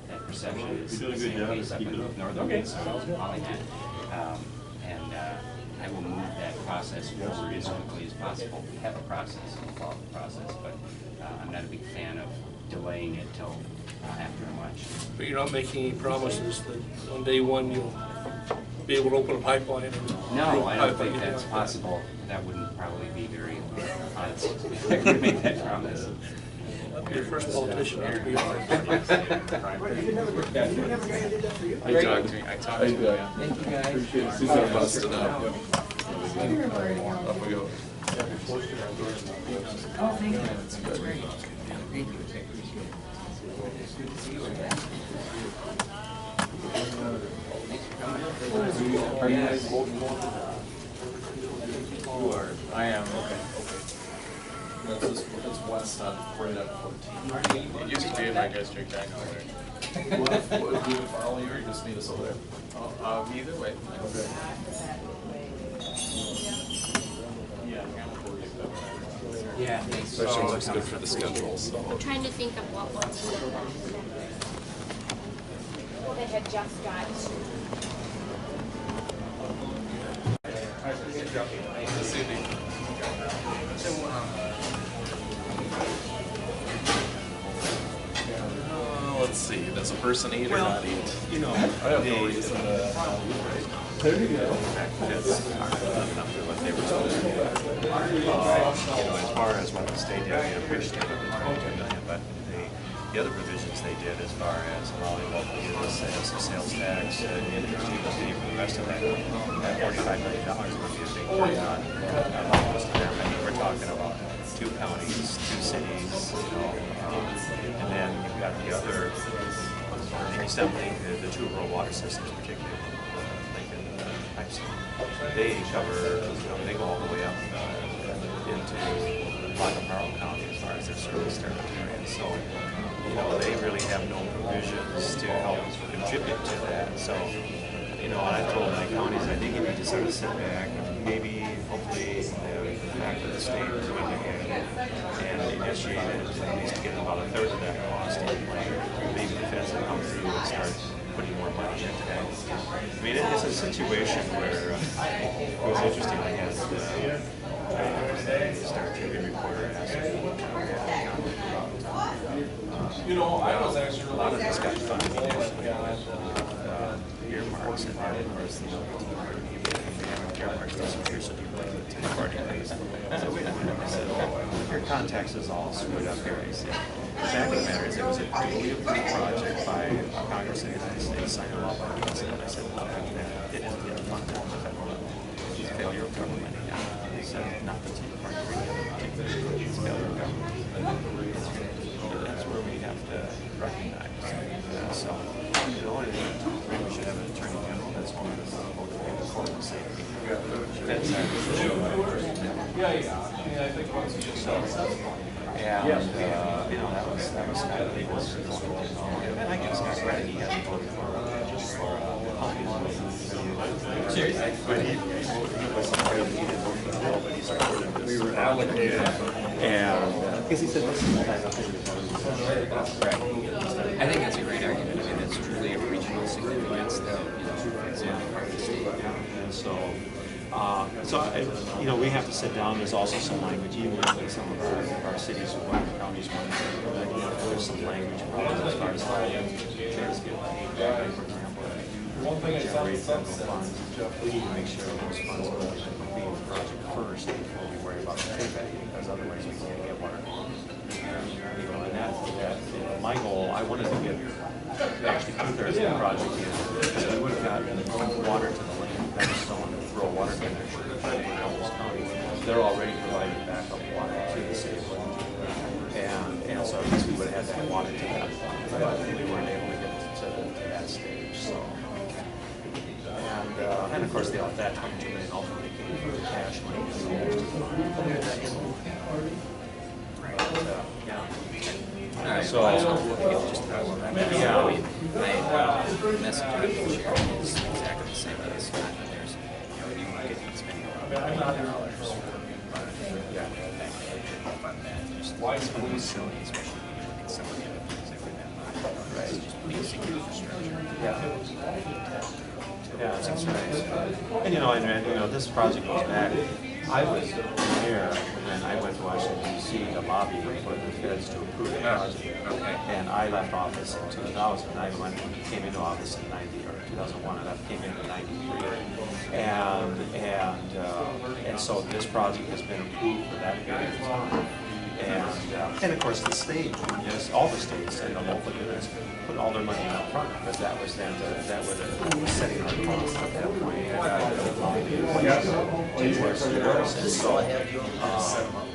that perception is You're doing a the good same job. case up Keep it in up. northern Minnesota, Polynet. I will move that process forward as quickly as possible. We have a process, we'll follow the process, but I'm not a big fan of delaying it till after an election. But you're not making any promises that on day one you'll be able to open a pipeline? No, I don't think that's possible. That wouldn't probably be very honest. I could make that promise. That'd be your first politician not to be honest. I talked to you. Thank you, guys. Appreciate it. Suzanne busted up. Up we go. Oh, thank you. That's great. Thank you. Good to see you again. Are you guys both? You are. I am. Okay. That's west on right at 14. It used to be in my district, I know there. What do you follow you or you just meet us over there? Either way. Okay. Yeah, thanks. Especially looks good for the schedule. So. I'm trying to think of what ones that had just got. This evening. Let's see. Does a person eat or not eat? You know, I have no reason to. There you go. That's enough for what they were supposed to do. As far as what the state did, we appreciate it, $22 million, but the other provisions they did as far as allowing local business sales tax, industry fee for the rest of that, that $45 million would be a big burden on most of them. I mean, we're talking about 2 counties, 2 cities, and then you've got the other, the 2 rural water systems, particularly they cover, they go all the way up into Lac-Carle County as far as their service territory. And so, they really have no provisions to help contribute to that. So, and I told my counties, I think you need to sort of sit back and maybe, hopefully, the fact of the state is going ahead and initiate it, at least get about a third of that cost in play. Maybe the feds will come through and start putting more money into that. I mean, it's a situation where it was interesting. I had the Star Tribune reporter asked me about I was actually a lot of this got funded initially earmarks, and then of course the LGBT party earmarks disappear, so people like the Tea Party pays. So wait a minute, I said, your context is all screwed up here. I said, the fact of the matter is it was a duly approved project by Congress of the United States, signed a law by the President. I said, how come that didn't get funded at the federal level? It's failure of government. They said, not the Tea Party or any other party, it's failure of government. That's where we have to recognize. So, we should have an attorney general that's one of the court and safety. That's I think once you just and that was kind of legal. And I guess Scott Reddick, he hasn't voted for but he was supportive. He didn't vote for the bill, but he supported this. We were allocated, and because he said this is the type of thing. I think that's a great argument. I mean, it's truly of regional significance that, it's in part of the state. we have to sit down. There's also some language, even in some of our cities, counties, there's some language as far as how generate federal funds. We need to make sure those funds are being the project first before we worry about the payback, because otherwise we can't get water. And my goal, I wanted to get actually 2/3 of the project in, so we would have gotten water to the land. That was someone to throw a water connection in Ellis County. They're already providing backup water to the city, and so I guess we would have had that water to that point, but we weren't able to get to that stage. So, and of course, that $22 million ultimately came from cash money. So, my message I will share is exactly the same as Scott. There's, you might get spending $1 million fund that. Just silly, especially when you look at some of the other things that we've been. basic infrastructure. Yeah, that's nice. And this project goes back. I was here when I went to Washington D.C. to lobby for the feds to approve the project. Okay. And I left office in 2000. Came into office in 90 or 2001. I came in 93. And so this project has been approved for that period of time. And of course the state, yes, all the states and the local units put all their money up front, because that was then setting our costs at that point.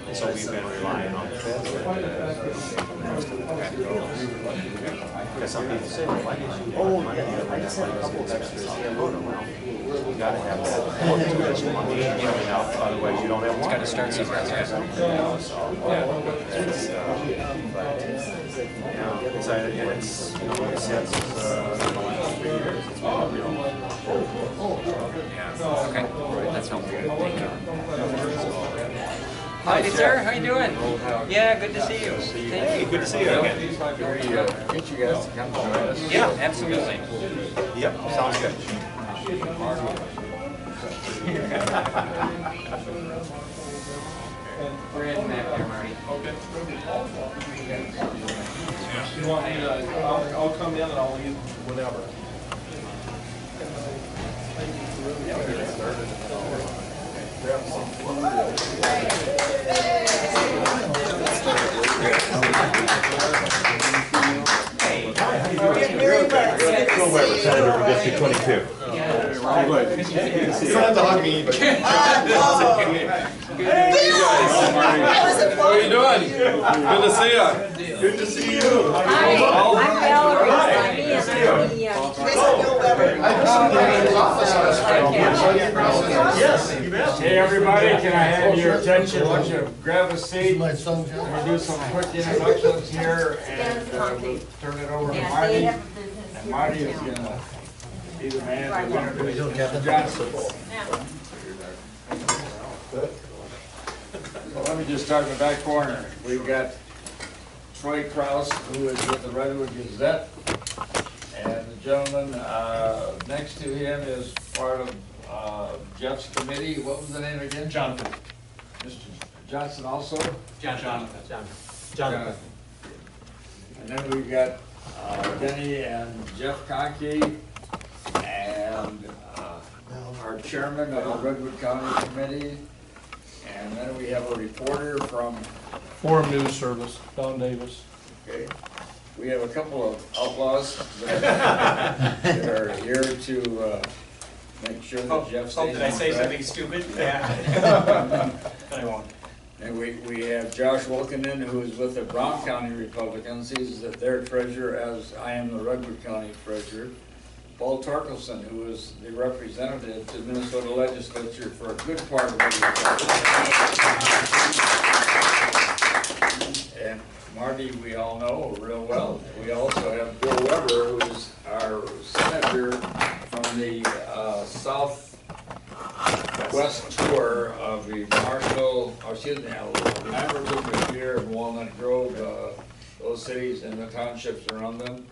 And so we've been relying on the feds. Because some people say, well, why did you borrow money? I just like to you got to have that money, otherwise you don't have water. Got to start somewhere. It's in a sense, in the last 3 years, it's been real. Yeah. Okay. That's helpful. Thank you. Howdy, sir. How you doing? Yeah, good to see you. Hey, good to see you again. Get you guys to come join us. Yeah, absolutely. Yep, sounds good. Brad and Matt here, Marty. You want me to, I'll come in and I'll leave whatever. Bill Weber, Senator from District 22. You don't have to hug me, but. How are you doing? Good to see you. Good to see you. Hi, I'm Valerie. Nice to meet you. Yes, you bet. Hey everybody, can I have your attention? Why don't you grab a seat? We're gonna do some quick introductions here and we'll turn it over to Marty. And Marty is gonna be the man to introduce Mr. Johnson. Well, let me just start in the back corner. We've got Troy Kraus, who is with the Redwood Gazette. And the gentleman next to him is part of Jeff's committee. What was the name again? Jonathan. Mr. Johnson also? Jonathan. And then we've got Denny and Jeff Conkey and our chairman of the Redwood County Committee. And then we have a reporter from, Forum News Service, Don Davis. okay, we have a couple of outlaws that are here to make sure that Jeff stays Did I say on track. something stupid? Yeah. I won't. And we have Josh Wilkinen, who is with the Brown County Republicans. He's their treasurer, as I am the Redwood County treasurer. Paul Torkelson, who is the representative to the Minnesota Legislature for a good part of Redwood County. And Marty, we all know real well. We also have Bill Weber, who is our senator from the southwest tour of the Marshall, or excuse me, Lamberton, Revere, and Walnut Grove, those cities and the townships around them.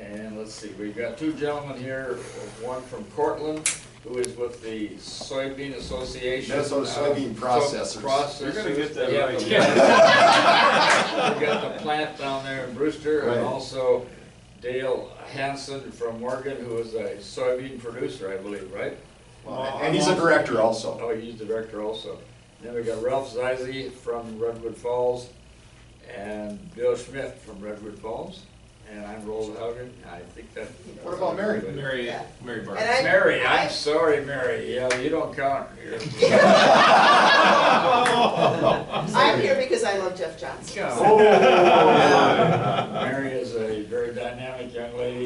And let's see, we've got two gentlemen here, one from Cortland, who is with the Soybean Association. Minnesota Soybean Processors. You're gonna get that right. We've got the plant down there in Brewster, Right. and also Dale Hansen from Morgan, who is a soybean producer, I believe, right? And he's a director also. Oh, he's the director also. Then we got Ralph Zeise from Redwood Falls, and Bill Schmidt from Redwood Falls. And I'm Roland Haugen. I think that. What about Mary? Mary Barnes. Mary, I'm sorry, Mary. Yeah, you don't count here. I'm here because I love Jeff Johnson. Mary is a very dynamic young lady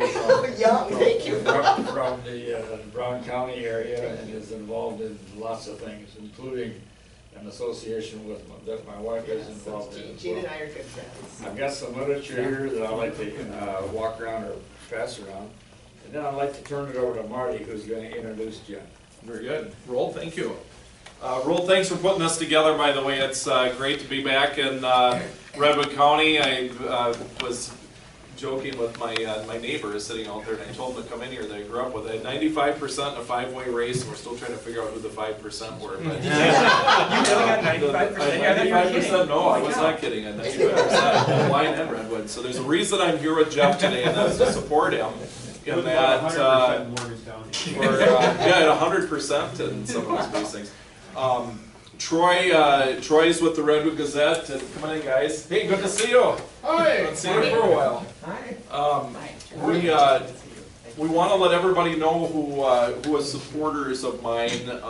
Young, thank you. from the Brown County area and is involved in lots of things, including an association with that my wife is involved in. Gene and I are good friends. I've got some literature here that I'd like to walk around or pass around. And then I'd like to turn it over to Marty, who's going to introduce Jen. Very good. Roll, thank you. Roll, thanks for putting this together, by the way. It's great to be back in Redwood County. I was joking with my my neighbors sitting out there, and I told them to come in here that I grew up with. I had 95% in a 5-way race, and we're still trying to figure out who the 5% were. But You really got 95%? I had 95%. No, I was not kidding. I had 95% Lion and Redwood. So there's a reason I'm here with Jeff today, and that's to support him. In that, at 100% in some of those precincts. Troy's with the Redwood Gazette, and come on in, guys. Hey, good to see you. Hi. Haven't seen you for a while. We want to let everybody know who is supporters of mine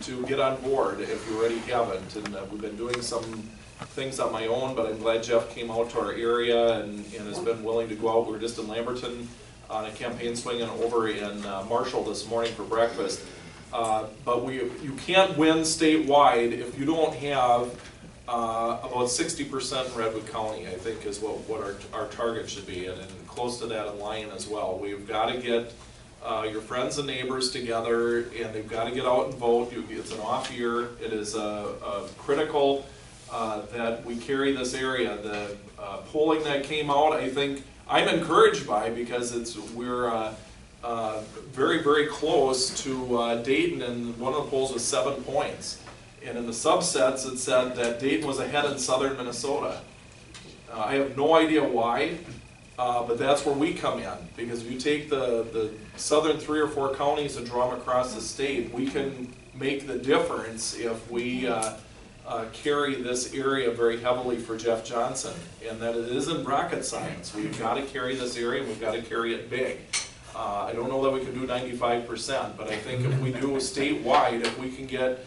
to get on board if you already haven't. And we've been doing some things on my own, but I'm glad Jeff came out to our area and has been willing to go out. We were just in Lamberton on a campaign swing and over in Marshall this morning for breakfast. But you can't win statewide if you don't have about 60% in Redwood County, I think is what our target should be, and close to that in Lyon as well. We've got to get your friends and neighbors together, and they've got to get out and vote. It's an off year. It is critical that we carry this area. The polling that came out, I think, I'm encouraged by, because we're very, very close to Dayton, and one of the polls was 7 points. And in the subsets, it said that Dayton was ahead in southern Minnesota. I have no idea why, but that's where we come in. Because if you take the southern 3 or 4 counties and draw them across the state, we can make the difference if we carry this area very heavily for Jeff Johnson. And that it isn't rocket science. We've got to carry this area, and we've got to carry it big. I don't know that we can do 95%, but I think if we do statewide, if we can get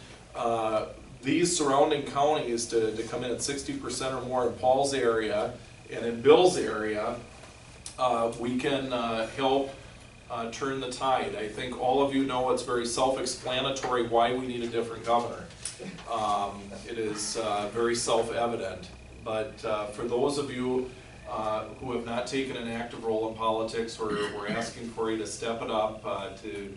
these surrounding counties to come in at 60% or more in Paul's area and in Bill's area, we can help turn the tide. I think all of you know it's very self-explanatory why we need a different governor. It is very self-evident, but for those of you who have not taken an active role in politics, we're asking for you to step it up, to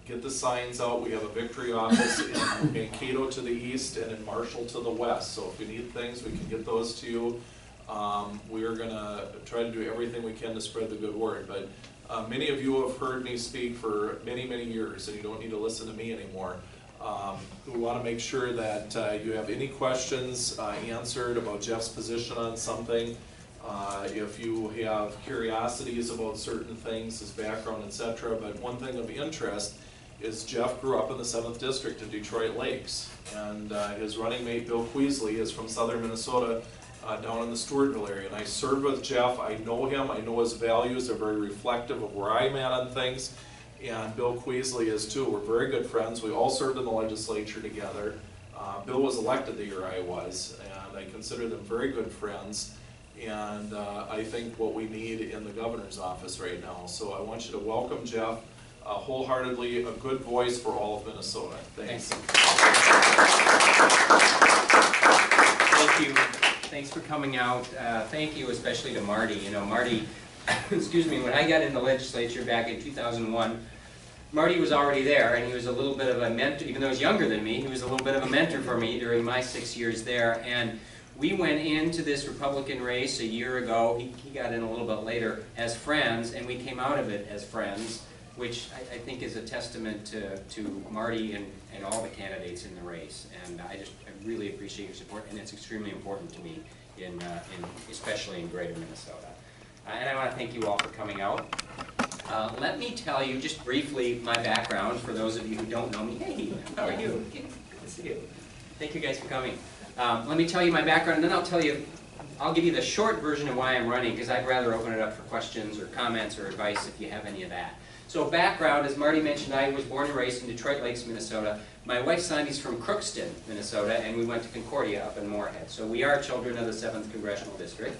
get the signs out. We have a victory office in Mankato to the east and in Marshall to the west. So if you need things, we can get those to you. We are going to try to do everything we can to spread the good word. But many of you have heard me speak for many, many years, and you don't need to listen to me anymore. We want to make sure that you have any questions answered about Jeff's position on something. If you have curiosities about certain things, his background, etc. But one thing of interest is Jeff grew up in the 7th District in Detroit Lakes, and his running mate Bill Queasley is from southern Minnesota, down in the Stewartville area. And I served with Jeff. I know him. I know his values. They're very reflective of where I'm at on things, and Bill Queasley is too. We're very good friends. We all served in the legislature together. Bill was elected the year I was, and I consider them very good friends. And I think what we need in the governor's office right now. So I want you to welcome Jeff wholeheartedly, a good voice for all of Minnesota. Thanks. Thank you. Thanks for coming out. Thank you especially to Marty. You know, Marty, excuse me, when I got in the legislature back in 2001, Marty was already there, and he was a little bit of a mentor, even though he's younger than me, he was a little bit of a mentor for me during my 6 years there. And we went into this Republican race a year ago. He got in a little bit later as friends, and we came out of it as friends, which I think is a testament to Marty and all the candidates in the race. And I really appreciate your support, and it's extremely important to me, especially in Greater Minnesota. And I want to thank you all for coming out. Let me tell you just briefly my background for those of you who don't know me. Hey, how are you? Good to see you. Thank you guys for coming. Let me tell you my background, and then I'll give you the short version of why I'm running, because I'd rather open it up for questions or comments or advice if you have any of that. So background, as Marty mentioned, I was born and raised in Detroit Lakes, Minnesota. My wife Sandy's from Crookston, Minnesota, and we went to Concordia up in Moorhead. So we are children of the 7th Congressional District.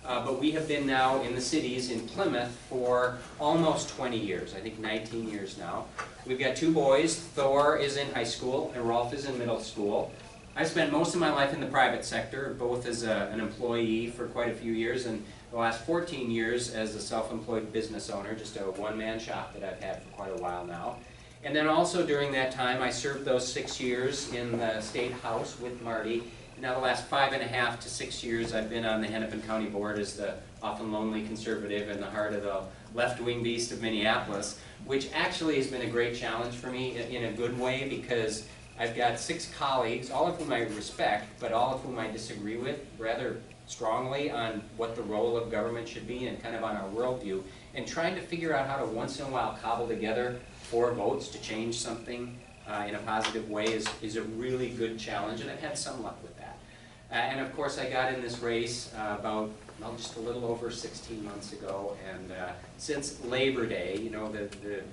But we have been now in the cities in Plymouth for almost 20 years, I think 19 years now. We've got 2 boys. Thor is in high school and Rolf is in middle school. I've spent most of my life in the private sector, both as an employee for quite a few years and the last 14 years as a self-employed business owner, just a one-man shop that I've had for quite a while now. And then also during that time, I served those 6 years in the State House with Marty. Now the last 5.5 to 6 years, I've been on the Hennepin County Board as the often lonely conservative in the heart of the left-wing beast of Minneapolis, which actually has been a great challenge for me in a good way, because I've got 6 colleagues, all of whom I respect, but all of whom I disagree with rather strongly on what the role of government should be and kind of on our worldview, and trying to figure out how to once in a while cobble together 4 votes to change something in a positive way is a really good challenge, and I've had some luck with that. And of course I got in this race about, well, just a little over 16 months ago, and since Labor Day, you know, the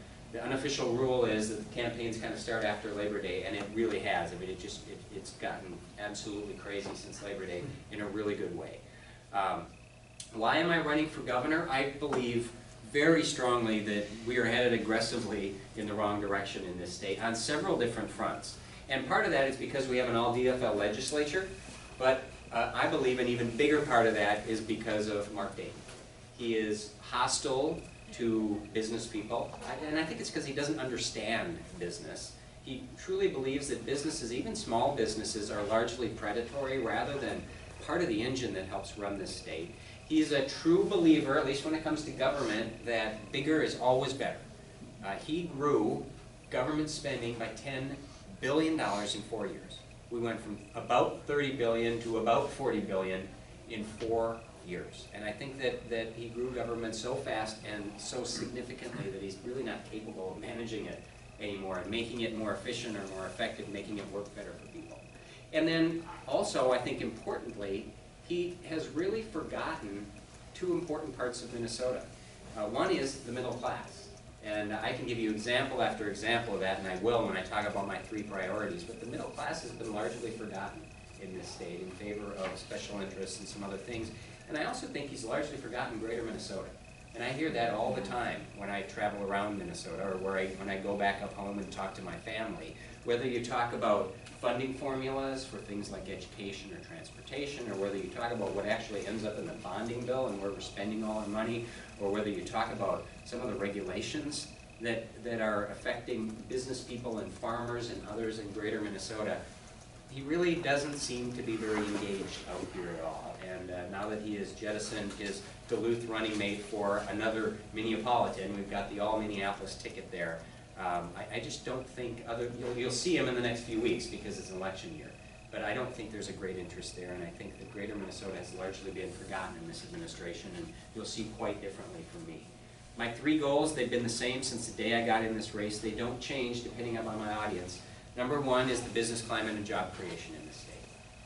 unofficial rule is that the campaigns kind of start after Labor Day, and it really has. I mean, it's gotten absolutely crazy since Labor Day in a really good way. Why am I running for governor? I believe very strongly that we are headed aggressively in the wrong direction in this state on several different fronts. And part of that is because we have an all-DFL legislature, but I believe an even bigger part of that is because of Mark Dayton. He is hostile to business people, and I think it's because he doesn't understand business. He truly believes that businesses, even small businesses, are largely predatory rather than part of the engine that helps run this state. He's a true believer, at least when it comes to government, that bigger is always better. He grew government spending by $10 billion in 4 years. We went from about $30 billion to about $40 billion in 4 years. And I think that he grew government so fast and so significantly that he's really not capable of managing it anymore and making it more efficient or more effective, making it work better for people. And then also, I think importantly, he has really forgotten 2 important parts of Minnesota. One is the middle class. And I can give you example after example of that, and I will when I talk about my 3 priorities. But the middle class has been largely forgotten in this state in favor of special interests and some other things. And I also think he's largely forgotten greater Minnesota. And I hear that all the time when I travel around Minnesota, or when I go back up home and talk to my family. Whether you talk about funding formulas for things like education or transportation, or whether you talk about what actually ends up in the bonding bill and where we're spending all our money, or whether you talk about some of the regulations that are affecting business people and farmers and others in greater Minnesota, he really doesn't seem to be very engaged out here at all. And now that he has jettisoned his Duluth running mate for another Minneapolitan, we've got the all-Minneapolis ticket there. I just don't think you'll see him in the next few weeks because it's an election year. But I don't think there's a great interest there, and I think that greater Minnesota has largely been forgotten in this administration, and you'll see quite differently from me. My 3 goals, they've been the same since the day I got in this race. They don't change depending upon my audience. Number 1 is the business climate and job creation in this state.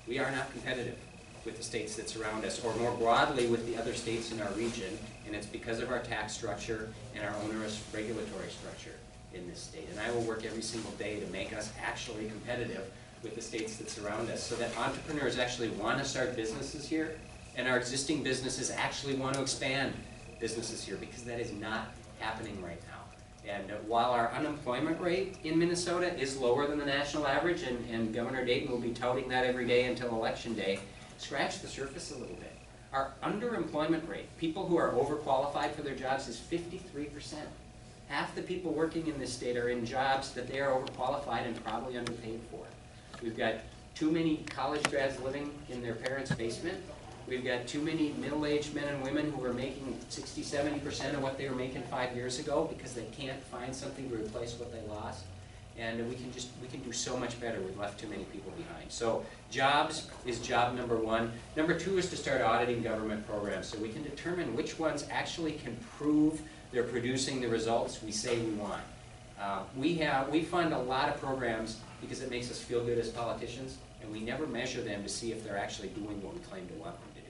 We are not competitive with the states that surround us, or more broadly with the other states in our region, and it's because of our tax structure and our onerous regulatory structure in this state. And I will work every single day to make us actually competitive with the states that surround us, so that entrepreneurs actually want to start businesses here, and our existing businesses actually want to expand businesses here, because that is not happening right now. And while our unemployment rate in Minnesota is lower than the national average, and Governor Dayton will be touting that every day until Election Day, scratch the surface a little bit. Our underemployment rate, people who are overqualified for their jobs, is 53%. Half the people working in this state are in jobs that they are overqualified and probably underpaid for. We've got too many college grads living in their parents' basement. We've got too many middle-aged men and women who are making 60, 70% of what they were making 5 years ago because they can't find something to replace what they lost. And we can do so much better. We've left too many people behind. So jobs is job number 1. Number 2 is to start auditing government programs so we can determine which ones actually can prove they're producing the results we say we want. We fund a lot of programs because it makes us feel good as politicians, and we never measure them to see if they're actually doing what we claim to want them to do.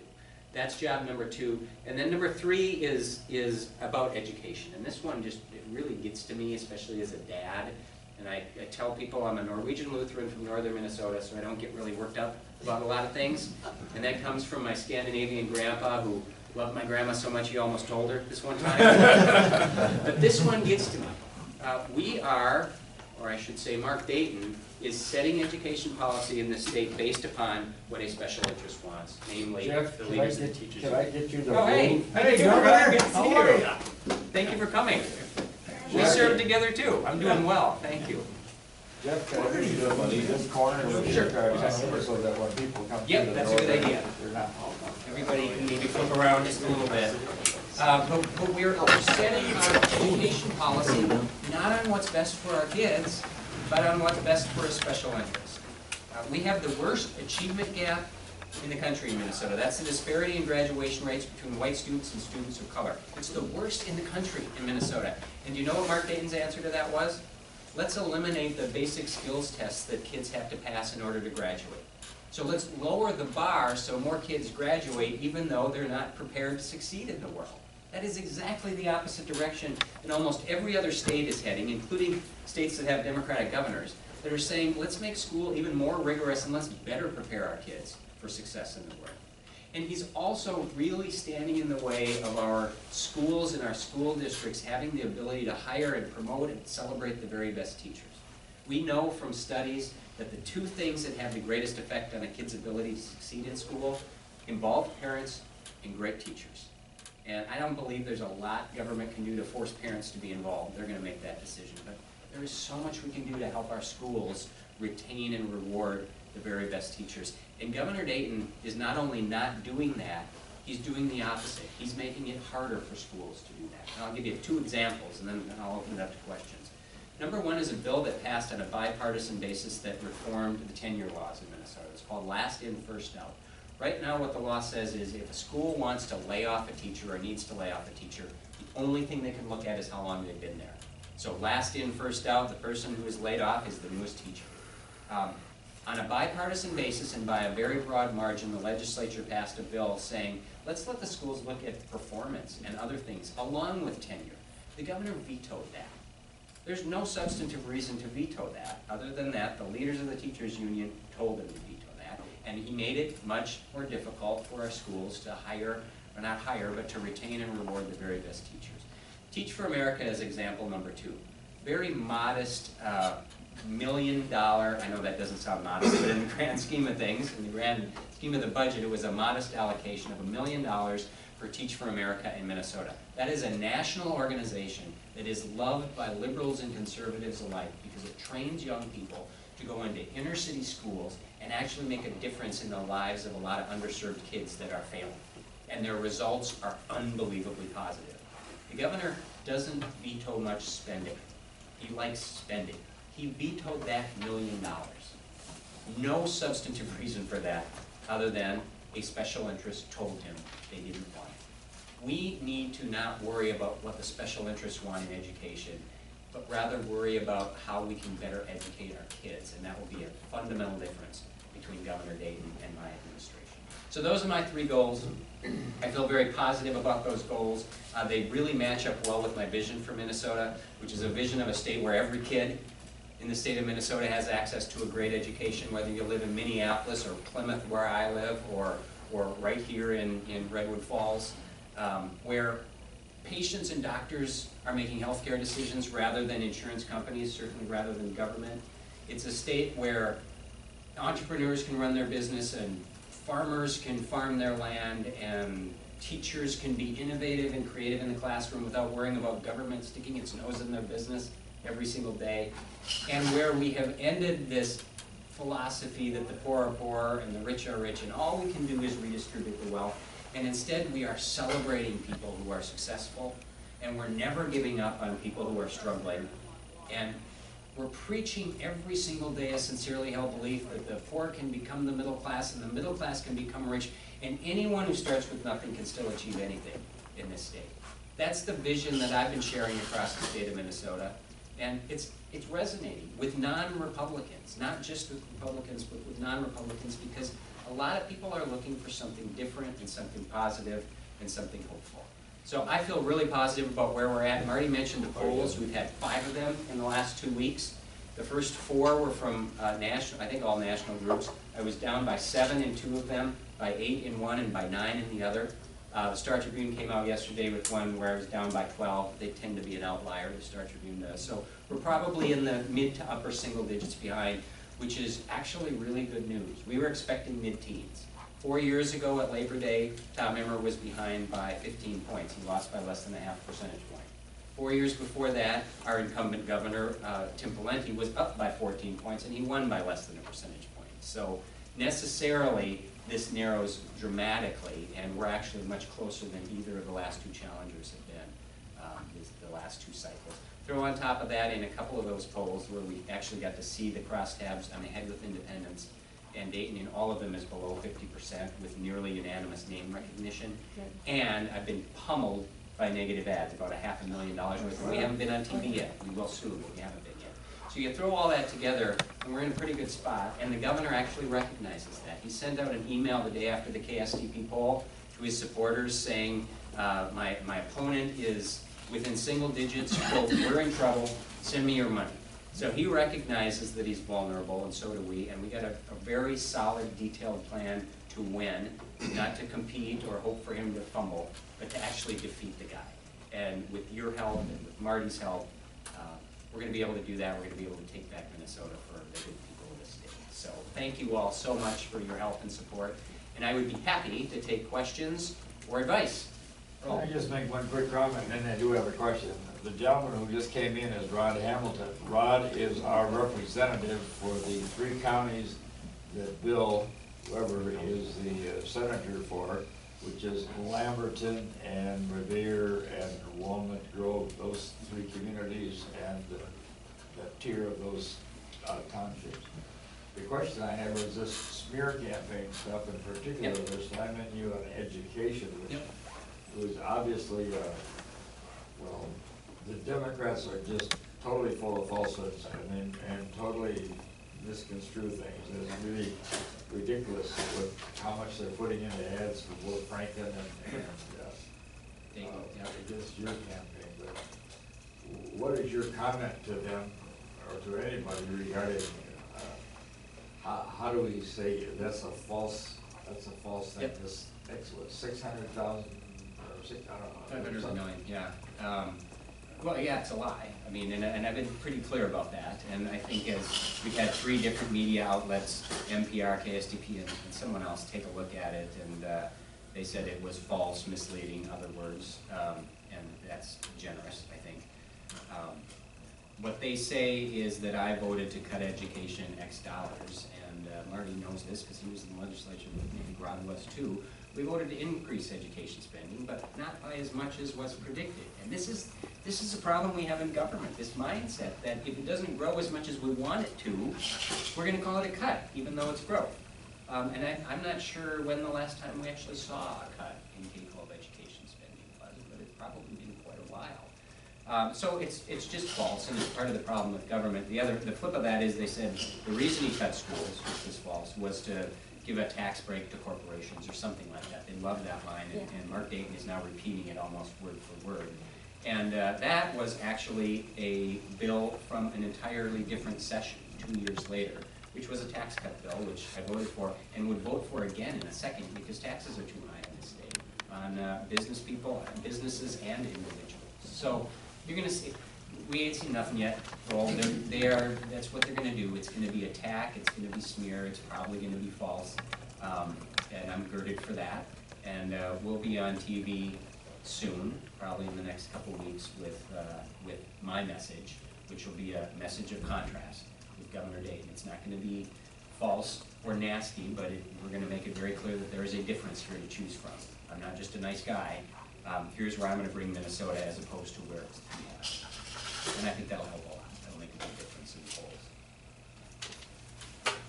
That's job number 2. And then number 3 is about education. And this one just, it really gets to me, especially as a dad. And I tell people I'm a Norwegian Lutheran from northern Minnesota, so I don't get really worked up about a lot of things. And that comes from my Scandinavian grandpa who loved my grandma so much he almost told her this one time. But this one gets to me. We are, or I should say Mark Dayton, is setting education policy in this state based upon what a special interest wants, namely Jeff, the leaders that teachers. Can I get you the Oh, hey, room? hey, Governor, good to see you. Thank you for coming. We served together too. I'm doing well, thank you. Jeff, can I use this corner with your camera so that when people come through Yep, the that's a door, good idea. they're not. Everybody can maybe flip around just a little bit. But we're setting our education policy not on what's best for our kids, but on what's best for a special interest. We have the worst achievement gap in the country in Minnesota. That's the disparity in graduation rates between white students and students of color. It's the worst in the country in Minnesota. And do you know what Mark Dayton's answer to that was? Let's eliminate the basic skills tests that kids have to pass in order to graduate. So let's lower the bar so more kids graduate even though they're not prepared to succeed in the world. That is exactly the opposite direction in almost every other state is heading, including states that have Democratic governors, that are saying, let's make school even more rigorous and let's better prepare our kids for success in the world. And he's also really standing in the way of our schools and our school districts having the ability to hire and promote and celebrate the very best teachers. We know from studies that the two things that have the greatest effect on a kid's ability to succeed in school involve parents and great teachers. And I don't believe there's a lot government can do to force parents to be involved. They're going to make that decision. But there is so much we can do to help our schools retain and reward the very best teachers. And Governor Dayton is not only not doing that, he's doing the opposite. He's making it harder for schools to do that. And I'll give you two examples, and then I'll open it up to questions. Number one is a bill that passed on a bipartisan basis that reformed the tenure laws in Minnesota. It's called Last In, First Out. Right now what the law says is if a school wants to lay off a teacher or needs to lay off a teacher, the only thing they can look at is how long they've been there. So last in, first out, the person who is laid off is the newest teacher. On a bipartisan basis and by a very broad margin, the legislature passed a bill saying, let's let the schools look at performance and other things along with tenure. The governor vetoed that. There's no substantive reason to veto that. Other than that, the leaders of the teachers union told him to veto that. And he made it much more difficult for our schools to hire, or not hire, but to retain and reward the very best teachers. Teach for America is example number two. Very modest, $1 million, I know that doesn't sound modest, but in the grand scheme of things, in the grand scheme of the budget, it was a modest allocation of $1 million for Teach for America in Minnesota. That is a national organization that is loved by liberals and conservatives alike because it trains young people to go into inner city schools and actually make a difference in the lives of a lot of underserved kids that are failing. And their results are unbelievably positive. The governor doesn't veto much spending. He likes spending. He vetoed that $1 million. No substantive reason for that other than a special interest told him they didn't want it. We need to not worry about what the special interests want in education, but rather worry about how we can better educate our kids, and that will be a fundamental difference between Governor Dayton and my administration. So those are my three goals. I feel very positive about those goals. They really match up well with my vision for Minnesota, which is a vision of a state where every kid in the state of Minnesota has access to a great education, whether you live in Minneapolis or Plymouth where I live, or right here in Redwood Falls, where patients and doctors are making healthcare decisions rather than insurance companies, certainly rather than government. It's a state where entrepreneurs can run their business and farmers can farm their land and teachers can be innovative and creative in the classroom without worrying about government sticking its nose in their business every single day, and where we have ended this philosophy that the poor are poor and the rich are rich and all we can do is redistribute the wealth, and instead we are celebrating people who are successful, and we're never giving up on people who are struggling, and we're preaching every single day a sincerely held belief that the poor can become the middle class and the middle class can become rich, and anyone who starts with nothing can still achieve anything in this state. That's the vision that I've been sharing across the state of Minnesota, and it's resonating with non-Republicans, not just with Republicans, but with non-Republicans, because a lot of people are looking for something different and something positive and something hopeful. So I feel really positive about where we're at. Marty mentioned the polls. We've had 5 of them in the last 2 weeks. The first 4 were from national, I think all national groups. I was down by 7 in 2 of them, by 8 in 1, and by 9 in the other. The Star Tribune came out yesterday with one where I was down by 12. They tend to be an outlier, the Star Tribune does. So we're probably in the mid to upper single digits behind, which is actually really good news. We were expecting mid-teens. 4 years ago at Labor Day, Tom Emmer was behind by 15 points. He lost by less than a half percentage point. 4 years before that, our incumbent governor, Tim Pawlenty, was up by 14 points, and he won by less than a percentage point. So necessarily, this narrows dramatically, and we're actually much closer than either of the last two challengers have been, the last two cycles. Throw on top of that in a couple of those polls where we actually got to see the crosstabs. I'm ahead with independents, and Dayton in all of them is below 50% with nearly unanimous name recognition. And I've been pummeled by negative ads, about $500,000 worth. We haven't been on TV yet. We will soon, but we haven't been yet. So you throw all that together, and we're in a pretty good spot. And the governor actually recognizes that. He sent out an email the day after the KSTP poll to his supporters saying, my opponent is within single digits, quote, we're in trouble, send me your money. So he recognizes that he's vulnerable, and so do we, and we got a very solid, detailed plan to win, not to compete or hope for him to fumble, but to actually defeat the guy. And with your help and with Marty's help, we're going to be able to do that. We're going to be able to take back Minnesota for the good people of the state. So thank you all so much for your help and support, and I would be happy to take questions or advice. Well, I just make one quick comment, and then I do have a question. The gentleman who just came in is Rod Hamilton. Rod is our representative for the 3 counties that Bill Weber is the senator for, which is Lamberton and Revere and Walnut Grove, those 3 communities, and that tier of those townships. The question I have is this smear campaign stuff in particular. Yep. They're slamming you on education, which was obviously, well, the Democrats are just totally full of falsehoods and totally misconstrue things. It's really ridiculous with how much they're putting into ads for both Franklin and against your campaign. But what is your comment to them or to anybody regarding how do we say that's a false thing? Yep. This next was 600,000 or 6, I don't know. 500 million, yeah. Well, yeah, it's a lie. I mean, and I've been pretty clear about that. And I think as we've had 3 different media outlets, NPR, KSTP, and someone else take a look at it, and they said it was false, misleading, other words, and that's generous, I think. What they say is that I voted to cut education X dollars, and Marty knows this because he was in the legislature with me, and Rod was too. We voted to increase education spending, but not by as much as was predicted. And this is a problem we have in government, this mindset that if it doesn't grow as much as we want it to, we're going to call it a cut, even though it's growth. And I'm not sure when the last time we actually saw a cut in K-12 education spending was, but it's probably been quite a while. So it's just false, and it's part of the problem with government. The flip of that is they said the reason he cut schools, which was false, was to give a tax break to corporations or something like that. They love that line, and Mark Dayton is now repeating it almost word for word. And that was actually a bill from an entirely different session 2 years later, which was a tax cut bill, which I voted for and would vote for again in a second because taxes are too high in this state on business people, businesses, and individuals. So you're going to see, we ain't seen nothing yet. That's what they're going to do. It's going to be attack, it's going to be smear, it's probably going to be false, and I'm girded for that. And we'll be on TV soon, probably in the next couple of weeks, with my message, which will be a message of contrast with Governor Dayton. It's not going to be false or nasty, but we're going to make it very clear that there is a difference here to choose from. I'm not just a nice guy. Here's where I'm going to bring Minnesota as opposed to where it's at. And I think that'll help a lot. That'll make a big difference in the polls.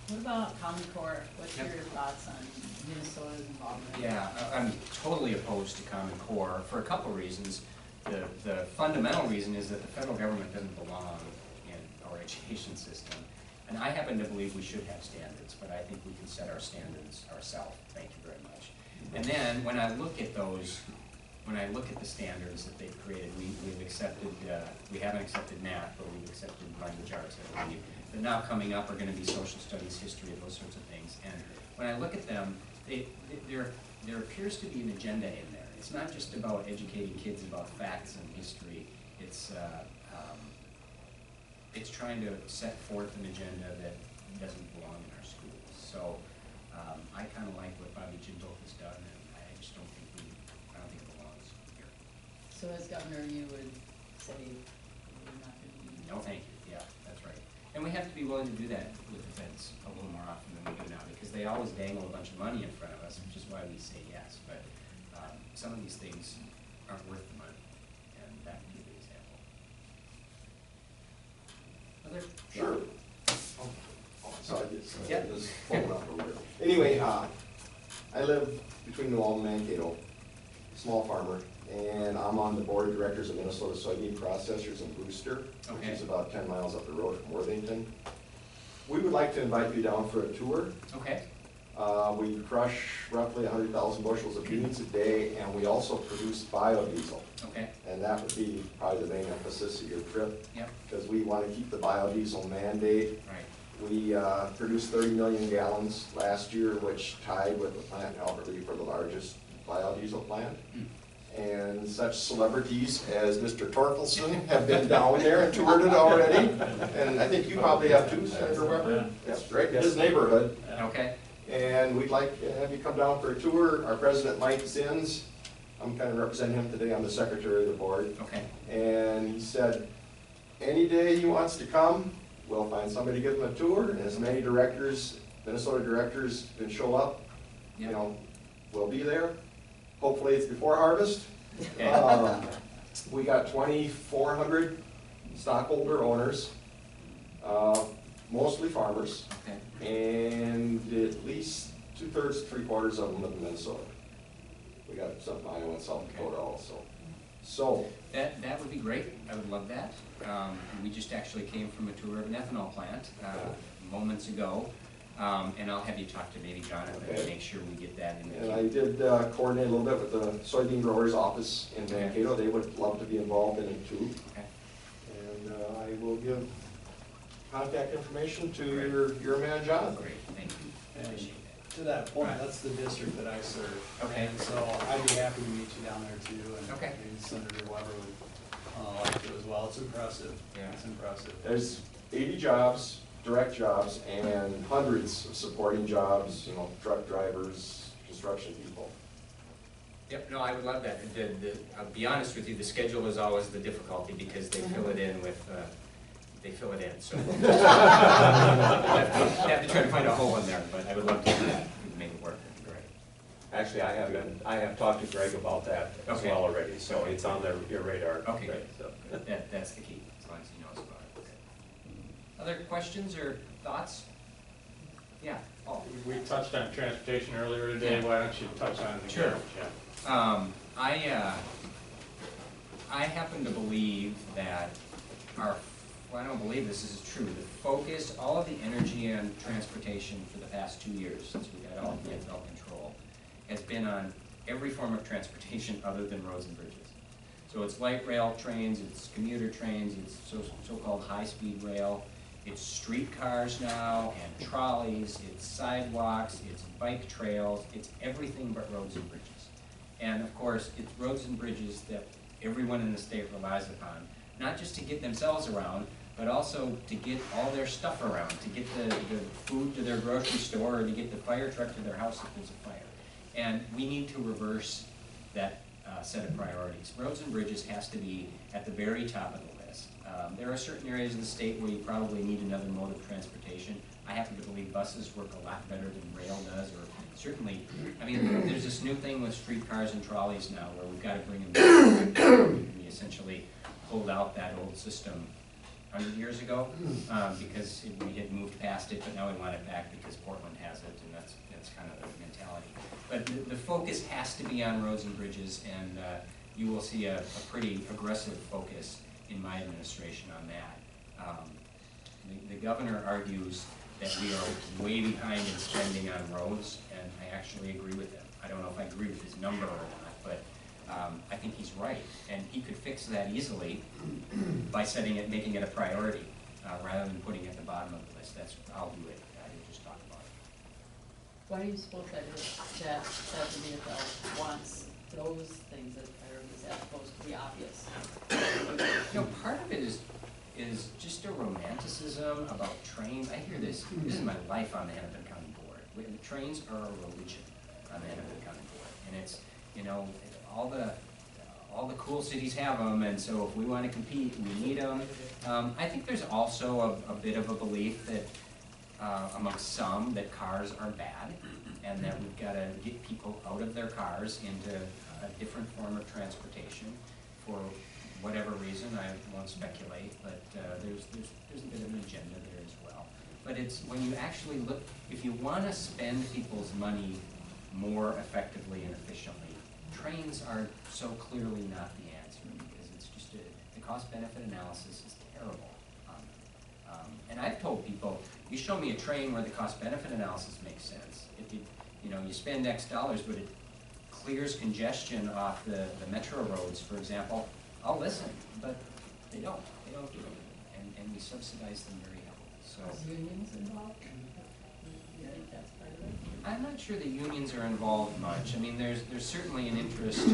What about Common Core? What's your thoughts on Minnesota's involvement? Yeah, I'm totally opposed to Common Core for a couple reasons. The fundamental reason is that the federal government doesn't belong in our education system. And I happen to believe we should have standards, but I think we can set our standards ourselves. Thank you very much. And then when I look at those, when I look at the standards that they've created, we've accepted, we haven't accepted math, but we've accepted language arts, I believe. But now coming up are going to be social studies, history, those sorts of things. And when I look at them, there appears to be an agenda in there. It's not just about educating kids about facts and history. It's trying to set forth an agenda that doesn't belong in our schools. So I kind of like what Bobby Jindal has done, and I just don't think it belongs here. So as governor, you would say, we're not gonna be. No, thank you, yeah, that's right. And we have to be willing to do that with the feds a little more often than we do now, because they always dangle a bunch of money in front of us, which is why we say yes, but, some of these things aren't worth the money, and that would be a good example. Other? Sure. Oh, sorry, Yeah. this phone up over there. Anyway, I live between New Ulm and Mankato, small farmer, and I'm on the board of directors of Minnesota Soybean Processors in Brewster, which Okay. is about 10 miles up the road from Worthington. We would like to invite you down for a tour. Okay, We crush roughly 100,000 bushels of beans a day, and we also produce biodiesel. okay, And that would be probably the main emphasis of your trip, yep, because we want to keep the biodiesel mandate. right, We produced 30 million gallons last year, which tied with the plant in Albert Lea for the largest biodiesel plant. And such celebrities as Mr. Torkelson have been down there and toured it already. And I think you probably have too, Senator Weber. That's right, his neighborhood. okay, And we'd like to have you come down for a tour. Our president, Mike Zins, I'm kind of representing him today, I'm the secretary of the board. okay, And he said, any day he wants to come, we'll find somebody to give him a tour, and as many directors, Minnesota directors can show up, you yep, know, we'll be there. Hopefully it's before harvest. okay, We got 2,400 stockholder owners, mostly farmers, okay. and at least 2/3, 3/4 of them live in Minnesota. We got some in Iowa and South Dakota also. So, That would be great, I would love that. We just actually came from a tour of an ethanol plant, moments ago. And I'll have you talk to maybe Jonathan to Okay. make sure we get that in the and queue. I did coordinate a little bit with the soybean growers office in Mankato. They would love to be involved in it too. Okay. And I will give contact information to your man, John. Great, thank you, I appreciate To that point, that's the district that I serve. Okay. And so I'd be happy to meet you down there too, and Okay. maybe Senator Weber would like to as well. It's impressive. Yeah. It's impressive. There's 80 jobs, direct jobs, and hundreds of supporting jobs, you know, truck drivers, construction people. Yep, no, I would love that. I'll be honest with you, the schedule is always the difficulty because they fill it in with, they fill it in, so. Have to try to find a hole in there, but I would love to do that, and make it work, that'd be great. Actually, I have talked to Greg about that as Okay. well already, so it's on your radar. Okay, Greg, good. so. That's the key, as long as he knows about it. Okay. Other questions or thoughts? Yeah, Paul. We touched on transportation earlier today, why don't you touch on it again? Sure. Jeff? I happen to believe that I don't believe this is true, the focus, all of the energy on transportation for the past 2 years, since we got all the NFL control, has been on every form of transportation other than roads and bridges. So it's light rail trains, it's commuter trains, it's so-called high-speed rail, it's streetcars now, and trolleys, it's sidewalks, it's bike trails, it's everything but roads and bridges. And of course, it's roads and bridges that everyone in the state relies upon, not just to get themselves around, but also to get all their stuff around, to get the food to their grocery store, or to get the fire truck to their house if there's a fire. And we need to reverse that set of priorities. Roads and bridges has to be at the very top of the list. There are certain areas of the state where you probably need another mode of transportation. I happen to believe buses work a lot better than rail does, or certainly, I mean, there's this new thing with streetcars and trolleys now where we've got to bring them back. We essentially pulled out that old system 100 years ago because we had moved past it, but now we want it back because Portland has it, and that's kind of the mentality. But the focus has to be on roads and bridges, and you will see a pretty aggressive focus in my administration on that. The governor argues that we are way behind in spending on roads, and I actually agree with him. I don't know if I agree with his number or not, but I think he's right, and he could fix that easily by making it a priority, rather than putting it at the bottom of the list. I'll do it, I will just talk about it. Why do you suppose that is, that the DFL wants those things as priorities as opposed to the obvious? You know, part of it is just a romanticism about trains. I hear this is my life on the Hennepin County Board. The trains are a religion on the Hennepin County Board, and it's, you know, all all the cool cities have them, and so if we want to compete, we need them. I think there's also a bit of a belief that amongst some that cars are bad, and that we've got to get people out of their cars into a different form of transportation for whatever reason. I won't speculate, but there's a bit of an agenda there as well. But it's when you actually look, if you want to spend people's money more effectively and efficiently, trains are so clearly not the answer, because it's just the cost-benefit analysis is terrible. And I've told people, you show me a train where the cost-benefit analysis makes sense. If you spend X dollars, but it clears congestion off the metro roads, for example, I'll listen, but they don't do it, and we subsidize them very heavily, so. Are unions involved? You think that's part of it? I'm not sure the unions are involved much. I mean, there's certainly an interest.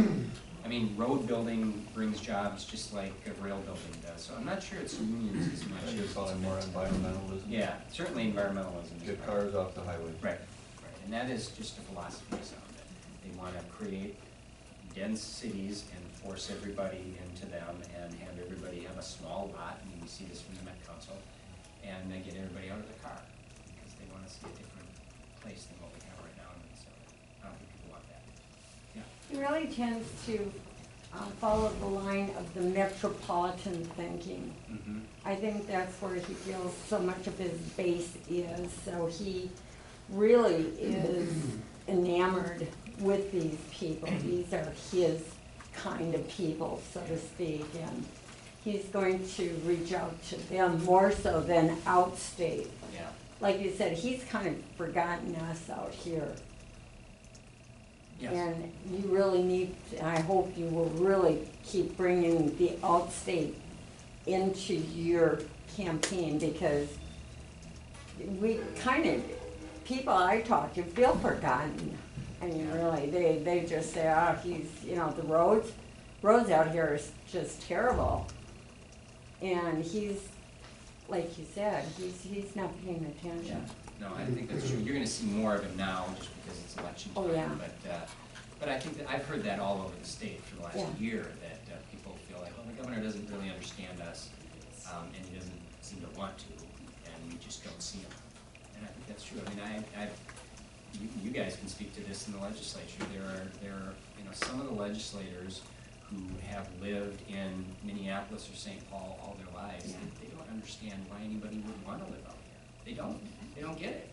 I mean, road building brings jobs just like rail building does, so I'm not sure it's unions as much. You're calling more environmentalism? Yeah, certainly environmentalism. Get cars off the highway. Right, and that is just a philosophy of some of it. They want to create dense cities and force everybody into them and have everybody have a small lot, and we see this from the Met Council, and they get everybody out of their car because they want to see a different place than what we have right now in Minnesota. I don't think people want that. Yeah. He really tends to follow the line of the metropolitan thinking. Mm-hmm. I think that's where he feels so much of his base is, so he really is enamored with these people. These are his kind of people, so to speak, and he's going to reach out to them more so than outstate. Yeah. Like you said, he's kind of forgotten us out here. Yes. And you really need, I hope you will really keep bringing the outstate into your campaign, because we kind of, people I talk to feel forgotten. I mean, really, they just say, oh, he's, the roads out here is just terrible. And he's, like you said, he's not paying attention. No, I think that's true. You're going to see more of it now just because it's election time. Oh, yeah. But I think that I've heard that all over the state for the last Yeah. year, that people feel like, well, the governor doesn't really understand us, and he doesn't seem to want to, and we just don't see him. And I think that's true. I mean, you guys can speak to this in the legislature. There are some of the legislators who have lived in Minneapolis or St. Paul all their lives. Yeah. They don't understand why anybody would want to live out here. They don't get it.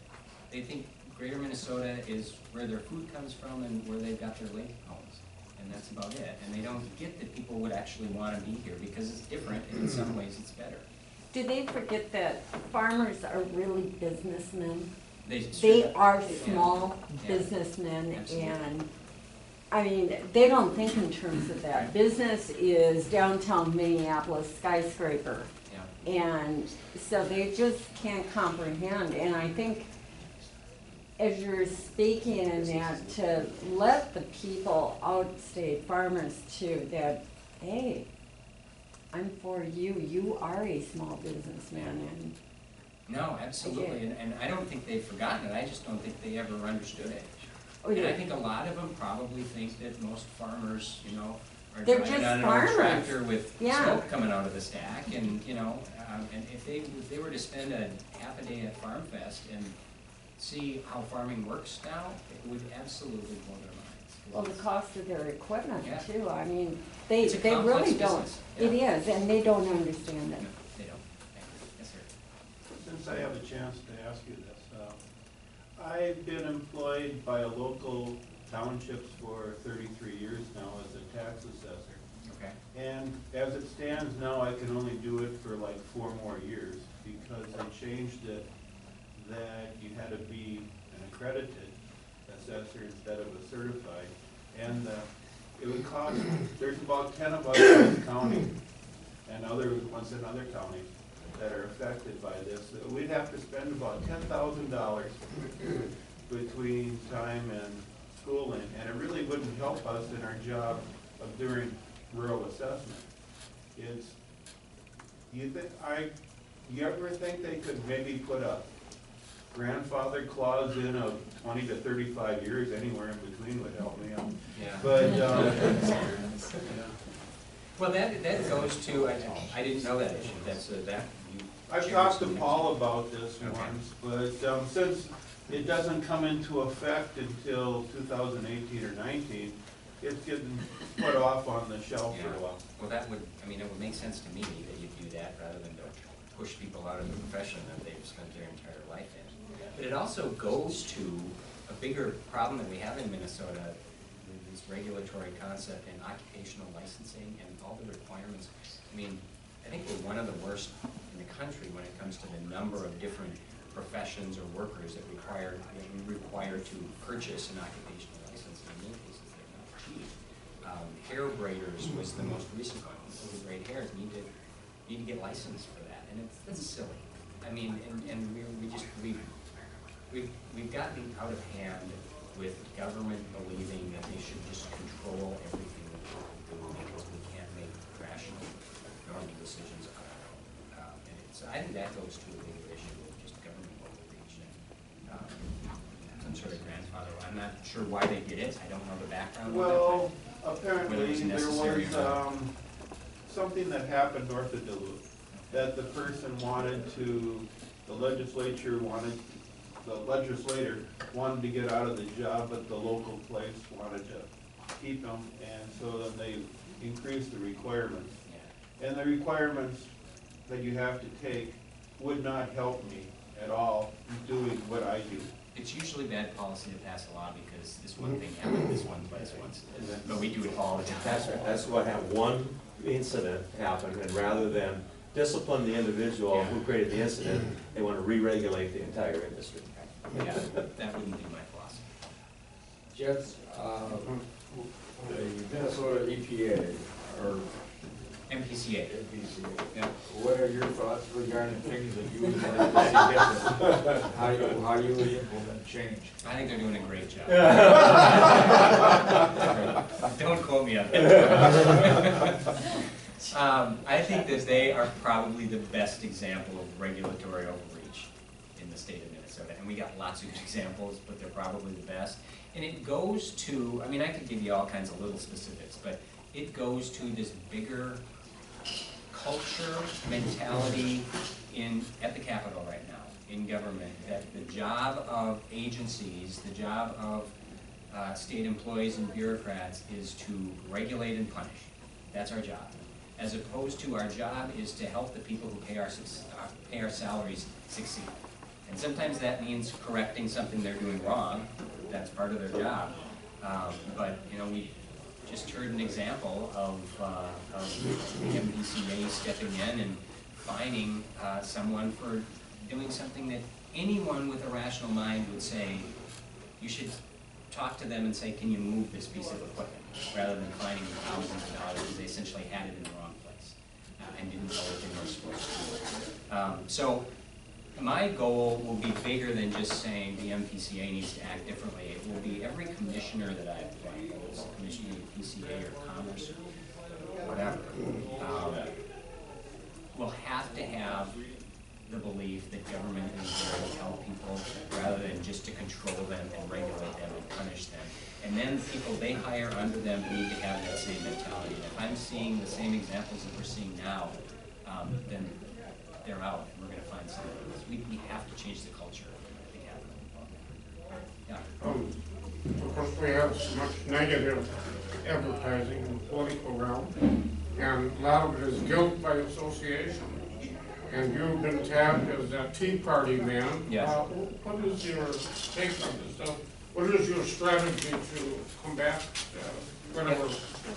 They think greater Minnesota is where their food comes from and where they've got their lake homes, and that's about it. And they don't get that people would actually want to be here because it's different, and in some ways it's better. Do they forget that farmers are really businessmen? They are Yeah. small Yeah. businessmen, Absolutely. and I mean, they don't think in terms of that. Business is downtown Minneapolis skyscraper. Yeah. And so they just can't comprehend. And I think as you're speaking in that, to let the people outstate, farmers too, that, hey, I'm for you. You are a small businessman. And No, absolutely, and I don't think they've forgotten it. I just don't think they ever understood it. Oh, And yeah. I think a lot of them probably think that most farmers, are They're driving just on an farmers. old tractor with Yeah. smoke coming out of the stack, and and if they were to spend a half a day at Farm Fest and see how farming works now, it would absolutely blow their minds. well, the cost of their equipment Yeah. too. I mean, they It's a really complex don't. business. It Yeah. is, and they don't understand it. No, they don't. Thank you. Yes, sir. Since I have a chance to ask you this, I've been employed by a local townships for 33 years now as a tax assessor. Okay. And as it stands now, I can only do it for like 4 more years because they changed it that you had to be an accredited assessor instead of a certified. And it would cost, there's about 10 of us in the county and other ones in other counties that are affected by this. We'd have to spend about $10,000 between time and schooling, and it really wouldn't help us in our job of doing rural assessment. You ever think they could maybe put a grandfather clause in of 20 to 35 years, anywhere in between would help me out. Yeah. But, Well, that goes to, I didn't know that issue, that's, that, you. I've talked to Paul about this once, but since it doesn't come into effect until 2018 or 19, it's getting put off on the shelf for a while. Well, that would, I mean, it would make sense to me that you do that rather than to push people out of the profession that they've spent their entire life in. But it also goes to a bigger problem that we have in Minnesota, this regulatory concept and occupational licensing and all the requirements. I mean, I think we're one of the worst in the country when it comes to the number of different professions or workers that we require to purchase an occupational license. In many cases, they're not cheap. Hair braiders was the most recent one. People who braid hairs need to get licensed for that, and that's silly. I mean, and we've gotten out of hand with government believing that they should just control everything that we do because we can't make rational, normal decisions on our own. And so I think that goes to a bigger issue of just government overreach and some sort of grandfather. I'm not sure why they did it. I don't know the background. Well, of it, apparently there was something that happened north of Duluth that the person wanted to, the legislator wanted to get out of the job, but the local place wanted to keep him, and so then they increased the requirements. Yeah. And the requirements that you have to take would not help me at all doing what I do. It's usually bad policy to pass a law because this one thing happened this one place once, but we do it all the time. That's what happened. One incident happened, and rather than discipline the individual who created the incident, they want to re-regulate the entire industry. Yeah, that wouldn't be my philosophy. Jets, the Minnesota EPA, or MPCA. Yeah. What are your thoughts regarding things that you would like to see different? How you would implement change? I think they're doing a great job. Don't quote me on that. I think that they are probably the best example of regulatory overreach in the state of Minnesota. And we got lots of good examples, but they're probably the best. And it goes to, I mean, I could give you all kinds of little specifics, but it goes to this bigger culture, mentality at the Capitol right now, in government, that the job of agencies, the job of state employees and bureaucrats is to regulate and punish. That's our job. As opposed to our job is to help the people who pay our salaries succeed. And sometimes that means correcting something they're doing wrong. That's part of their job. But, you know, we just heard an example of the MPCA stepping in and fining someone for doing something that anyone with a rational mind would say, you should talk to them and say, can you move this piece of equipment, rather than fining them thousands of dollars because they essentially had it in the wrong place and didn't know what they were supposed to do. So my goal will be bigger than just saying the MPCA needs to act differently. It will be every commissioner that I appoint, whether it's a commissioner of PCA or Commerce or whatever, will have to have the belief that government is there to help people rather than just to control them and regulate them and punish them. And then the people they hire under them need to have that same mentality. And if I'm seeing the same examples that we're seeing now, then they're out and we're going to find something else. We have to change the culture at the Capitol. Yeah. Of course, we have so much negative advertising in the political realm, and a lot of it is guilt by association. And you've been tabbed as that Tea Party man. Yes. What is your take on this stuff? What is your strategy to combat whatever?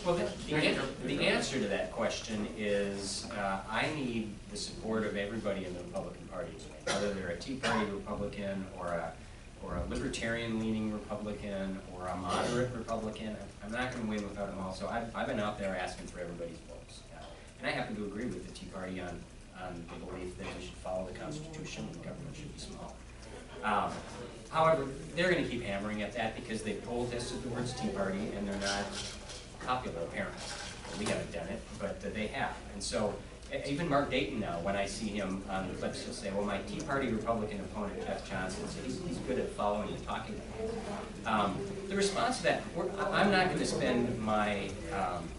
Well, the answer to that question is I need the support of everybody in the Republican Party, whether they're a Tea Party Republican or a libertarian-leaning Republican or a moderate Republican. I'm not going to win without them all. So I've been out there asking for everybody's votes, and I happen to agree with the Tea Party on the belief that we should follow the Constitution and government should be small. However, they're going to keep hammering at that because they poll tested the words Tea Party and they're not popular apparently. We haven't done it, but they have. And so even Mark Dayton now, when I see him on the clips, he'll say, well, my Tea Party Republican opponent, Jeff Johnson, so he's good at following and talking. The response to that, I'm not going to spend my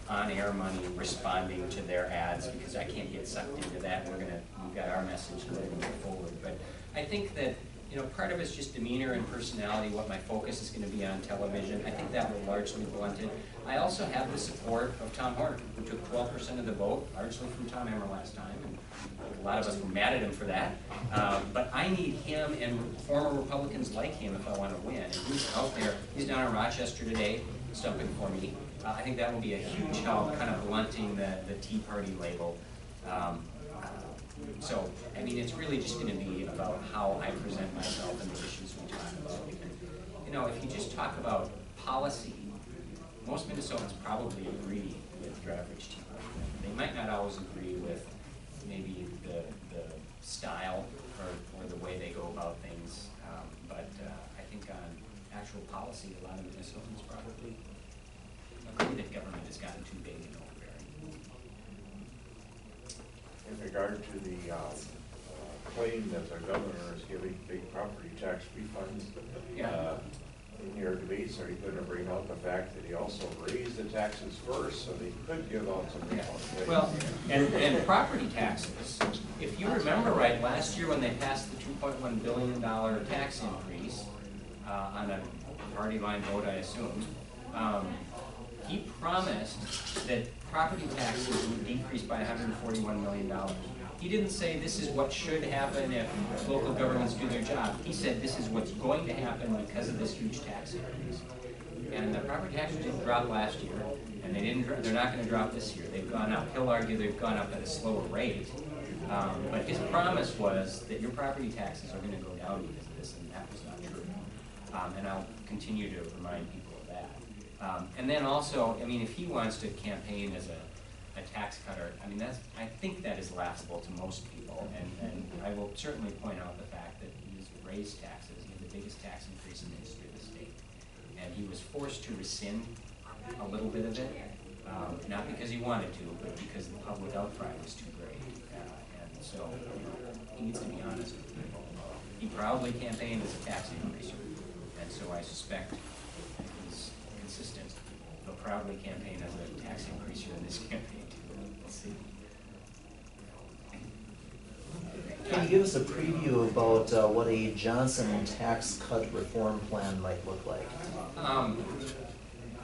on-air money responding to their ads because I can't get sucked into that. We've got our message and we're going to move forward. But I think that, you know, part of it's just demeanor and personality, what my focus is going to be on television. I think that will largely blunt it. I also have the support of Tom Horner, who took 12% of the vote, largely from Tom Emmer last time, and a lot of us were mad at him for that. But I need him and former Republicans like him if I want to win. And he's out there. He's down in Rochester today, stumping for me. I think that will be a huge help, kind of blunting the Tea Party label. So, I mean, it's really just going to be about how I present myself and the issues we talk about. You know, if you just talk about policy, most Minnesotans probably agree with your average Tea Party. They might not always agree with maybe the style or the way they go about things, but I think on actual policy, a lot of Minnesotans probably agree that government has gotten too big and overbearing. In regard to the claim that the governor is giving big property tax refunds, in your debates, are you going to bring out the fact that he also raised the taxes first, so they could give out some refunds? Well, and property taxes, if you remember right, last year when they passed the $2.1 billion tax increase on a party line vote, I assume, he promised that property taxes would decrease by $141 million. He didn't say this is what should happen if local governments do their job. He said this is what's going to happen because of this huge tax increase. And the property taxes didn't drop last year, and they're not going to drop this year. They've gone up. He'll argue they've gone up at a slower rate. But his promise was that your property taxes are going to go down because of this, and that was not true. And I'll continue to remind people of that. And then also, I mean, if he wants to campaign as a tax cutter, I mean, I think that is laughable to most people, and I will certainly point out the fact that he has raised taxes. He had the biggest tax increase in the history of the state, and he was forced to rescind a little bit of it, not because he wanted to, but because the public outcry was too great, and so he needs to be honest with people. He proudly campaigned as a tax increaser, and so I suspect he's consistent. He'll proudly campaign as a tax increaser in this campaign. See. Can you give us a preview about what a Johnson tax cut reform plan might look like?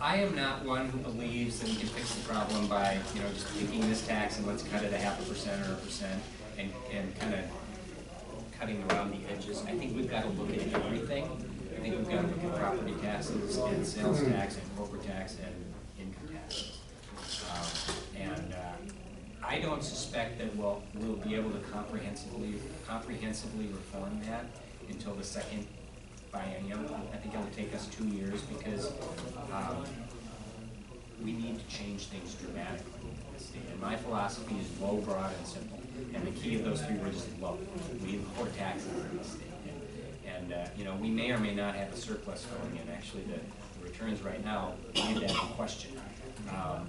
I am not one who believes that we can fix the problem by, you know, just taking this tax and let's cut it 0.5% or 1% and kind of cutting around the edges. I think we've got to look at everything. I think we've got to look at property taxes and sales tax and corporate tax and income taxes. I don't suspect that we'll be able to comprehensively reform that until the second biennium. I think it'll take us 2 years because we need to change things dramatically in the state. And my philosophy is low, broad, and simple. And the key of those 3 words is low. We import taxes in the state. And you know, we may or may not have a surplus going in. Actually, the returns right now leave that in question.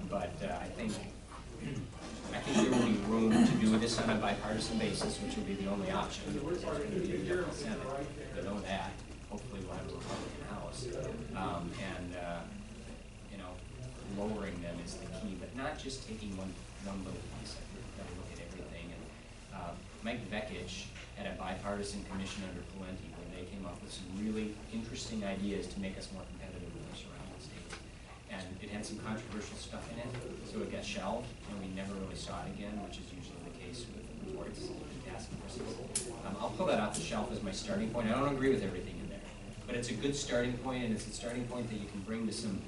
But I think there will be room to do this on a bipartisan basis, which will be the only option. There's going to be a Democratic Senate. We know that. Hopefully we'll have a Republican House. You know, lowering them is the key, but not just taking one little piece. We've got to look at everything. And Mike Vekich had a bipartisan commission under Pawlenty where they came up with some really interesting ideas to make us more competitive with our surrounding states. And it had some controversial stuff in it, so it got shelved, and we never really saw it again, which is usually the case with reports and task forces. I'll pull that off the shelf as my starting point. I don't agree with everything in there, but it's a good starting point, and it's a starting point that you can bring to some,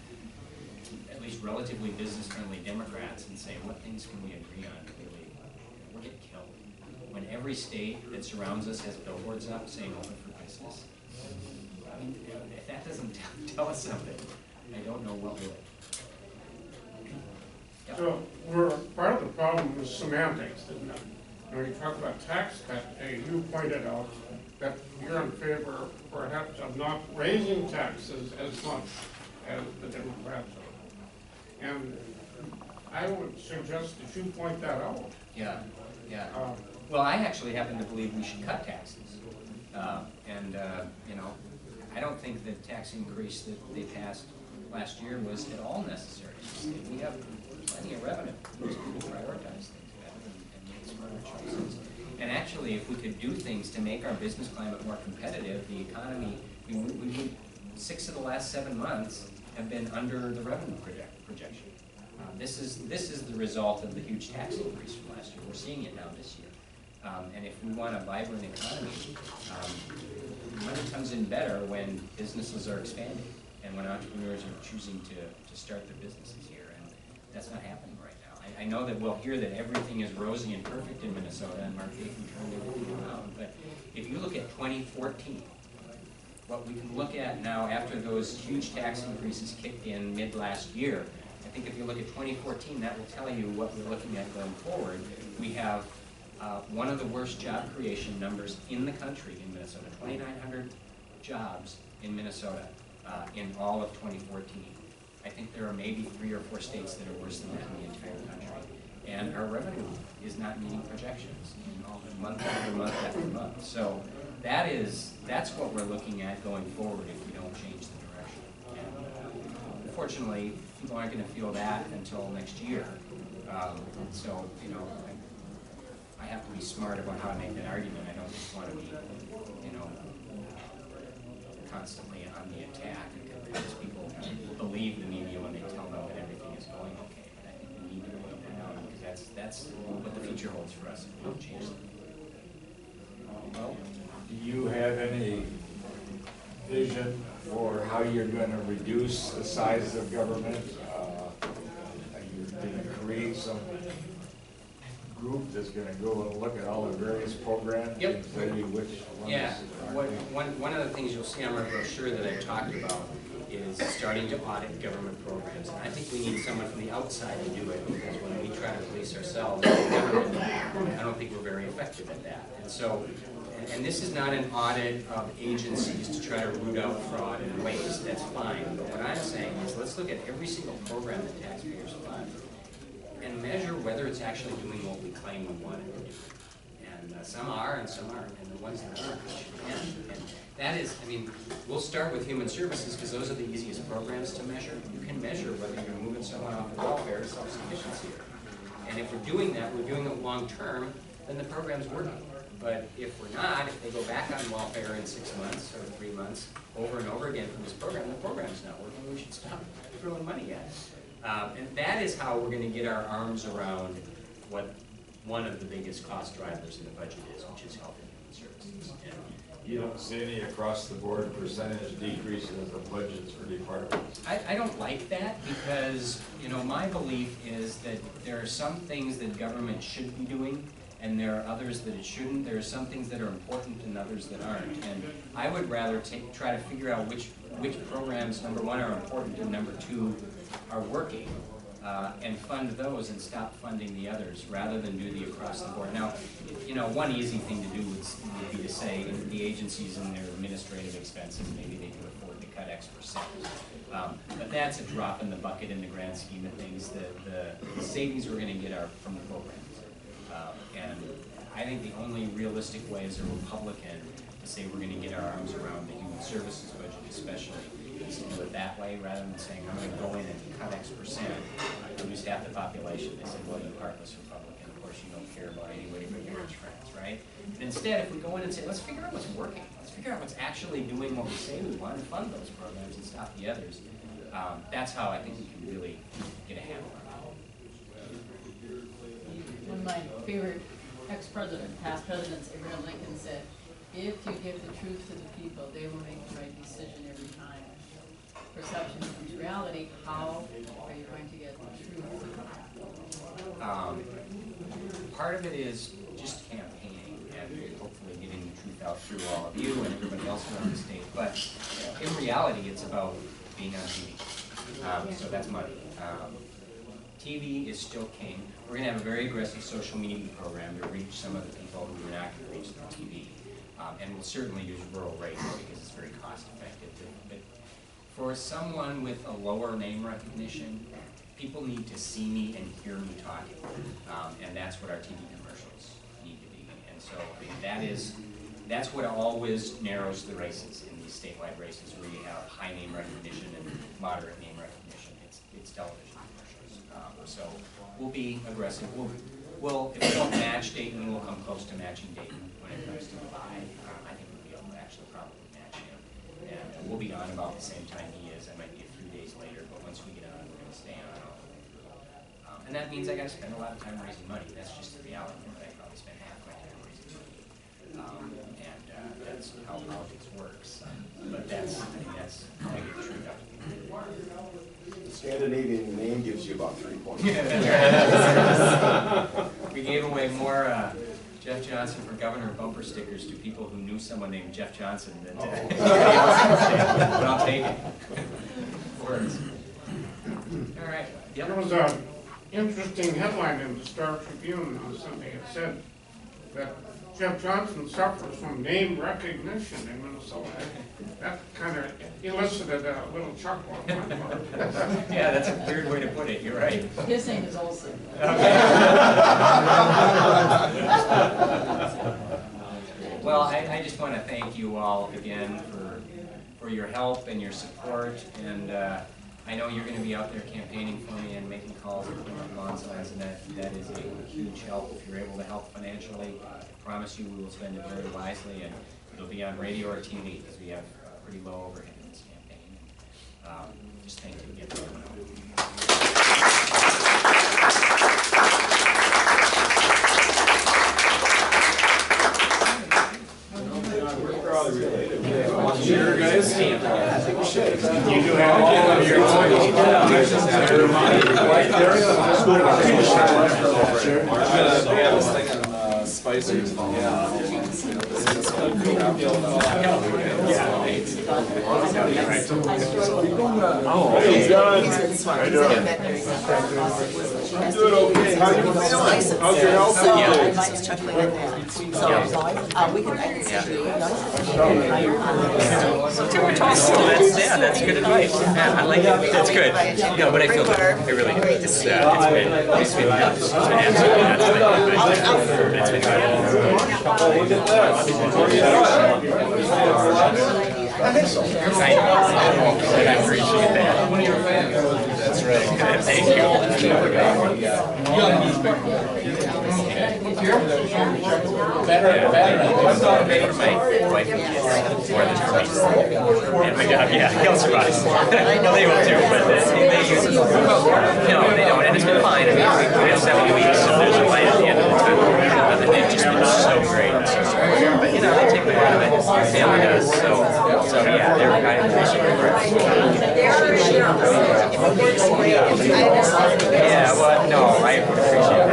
at least relatively business-friendly Democrats and say, what things can we agree on? Really, we're getting killed. When every state that surrounds us has billboards up saying open for business, I mean, if that doesn't tell us something, I don't know what will. Yep. So part of the problem is semantics, isn't it? When you talk about tax cut, you pointed out that you're in favor, perhaps, of not raising taxes as much as the Democrats are. And I would suggest that you point that out. Yeah. Well, I actually happen to believe we should cut taxes. You know, I don't think the tax increase that they passed last year was at all necessary. We have plenty of revenue. Most people prioritize things better and make smarter choices. And actually, if we could do things to make our business climate more competitive, the economy, we 6 of the last 7 months have been under the revenue projection. This is the result of the huge tax increase from last year. We're seeing it now this year. And if we want a vibrant economy, money comes in better when businesses are expanding and when entrepreneurs are choosing to start their businesses here. And that's not happening right now. I know that we'll hear that everything is rosy and perfect in Minnesota, and Mark Dayton turned everything around. But if you look at 2014, what we can look at now after those huge tax increases kicked in mid last year, I think if you look at 2014, that will tell you what we're looking at going forward. We have one of the worst job creation numbers in the country in Minnesota, 2,900 jobs in Minnesota in all of 2014. I think there are maybe 3 or 4 states that are worse than that in the entire country. And our revenue is not meeting projections month after month after month. So that's what we're looking at going forward if we don't change the direction. And unfortunately, people aren't going to feel that until next year. So, you know, I have to be smart about how to make that argument. I don't just want to be, you know, constantly on the attack because people believe the media when they tell them that everything is going okay. And I think we need to point that out because that's what the future holds for us if we don't change it. Well, do you have any vision for how you're going to reduce the size of government? Are you going to create some group that's going to go and look at all the various programs? Yep. And tell you which ones? Yeah. One of the things you'll see on our brochure that I've talked about is starting to audit government programs. And I think we need someone from the outside to do it because when we try to police ourselves as a government, I don't think we're very effective at that. And so, and this is not an audit of agencies to try to root out fraud and waste. That's fine. But what I'm saying is let's look at every single program that taxpayers fund and measure whether it's actually doing what we claim we want it to do. And some are and some aren't. And the ones that aren't, we should end. And that is, I mean, we'll start with human services because those are the easiest programs to measure. You can measure whether you're moving someone off of welfare to self-sufficiency. And if we're doing that, we're doing it long term, then the program's working. But if we're not, if they go back on welfare in 6 months or 3 months over and over again from this program, the program's not working, we should stop throwing money at it. And that is how we're going to get our arms around what one of the biggest cost drivers in the budget is, which is health and human services. And you don't see any across-the-board percentage decreases of budgets for departments? I don't like that because, you know, my belief is that there are some things that government should be doing and there are others that it shouldn't. There are some things that are important and others that aren't. And I would rather try to figure out which programs, number one, are important and number two, are working. And fund those and stop funding the others rather than do the across the board. Now, you know, one easy thing to do would be to say the agencies and their administrative expenses, maybe they could afford to cut X%. But that's a drop in the bucket in the grand scheme of things. The savings we're going to get are from the programs. And I think the only realistic way as a Republican to say we're going to get our arms around the human services budget especially is to do it that way rather than saying I'm going to go in and cut X%, lose half the population. They said, well, you heartless Republican, of course you don't care about anybody but your rich friends, right? And instead, if we go in and say, let's figure out what's working, let's figure out what's actually doing what we say we want and fund those programs and stop the others, that's how I think we can really get a handle on it. One of my favorite past presidents, Abraham Lincoln, said, if you give the truth to the people, they will make the right decision every time. Perception becomes reality. How are you going to get the truth? Part of it is just campaigning and hopefully getting the truth out through all of you and everybody else around the state. But in reality, it's about being on TV. So that's money. TV is still king. We're going to have a very aggressive social media program to reach some of the people who are not going to reach through TV. And we'll certainly use rural radio because it's very cost effective. But for someone with a lower name recognition, people need to see me and hear me talking. And that's what our TV commercials need to be. So that's what always narrows the races in these statewide races, where you have high name recognition and moderate name recognition. It's television commercials. So we'll be aggressive. We'll if we don't match Dayton, we'll come close to matching Dayton when it comes to the buy. I think we'll be able to actually probably match him. And we'll be on about the same time he is. I might be a few days later, but once we get on, we're going to stay on. And that means I got to spend a lot of time raising money. That's just the reality. I probably spend half my time raising money. And that's how politics works. But I think that's how I get the truth out. The Scandinavian name gives you about 3 points. We gave away more Jeff Johnson for governor bumper stickers to people who knew someone named Jeff Johnson than anybody else. But I'll take it. Words. All right. Yep. There was an interesting headline in the Star Tribune on Sunday. It said that Jeff Johnson suffers from name recognition in Minnesota. That kind of elicited a little chuckle on my part. Yeah, that's a weird way to put it. You're right. His name is Olson. Well, I just want to thank you all again for your help and your support, and I know you're going to be out there campaigning for me and making calls and putting up lawn signs, and that is a huge help. If you're able to help financially, I promise you we will spend it very wisely, and it'll be on radio or TV because we have pretty low overhead in this campaign. Just thank you again for coming out. Sure, guys. You do have your Spicers. I'm doing okay. How's your health? So I was chuckling at that. So we can, I can see you. That's good advice. I like it. That's good. No, but I feel good. I really do. It's been I appreciate that. That's right. Thank you. Better. I thought maybe for my wife and kids more than for me. And my job, yeah, he'll survive. No, they will too, but they use it. No, they don't, and it's been fine. I mean, we have 7 weeks, and there's a light at the end of the tunnel. And they've just been so great. But, you know, they take a lot of it. Family does, so yeah, they're kind of yeah, well, no, I would appreciate it.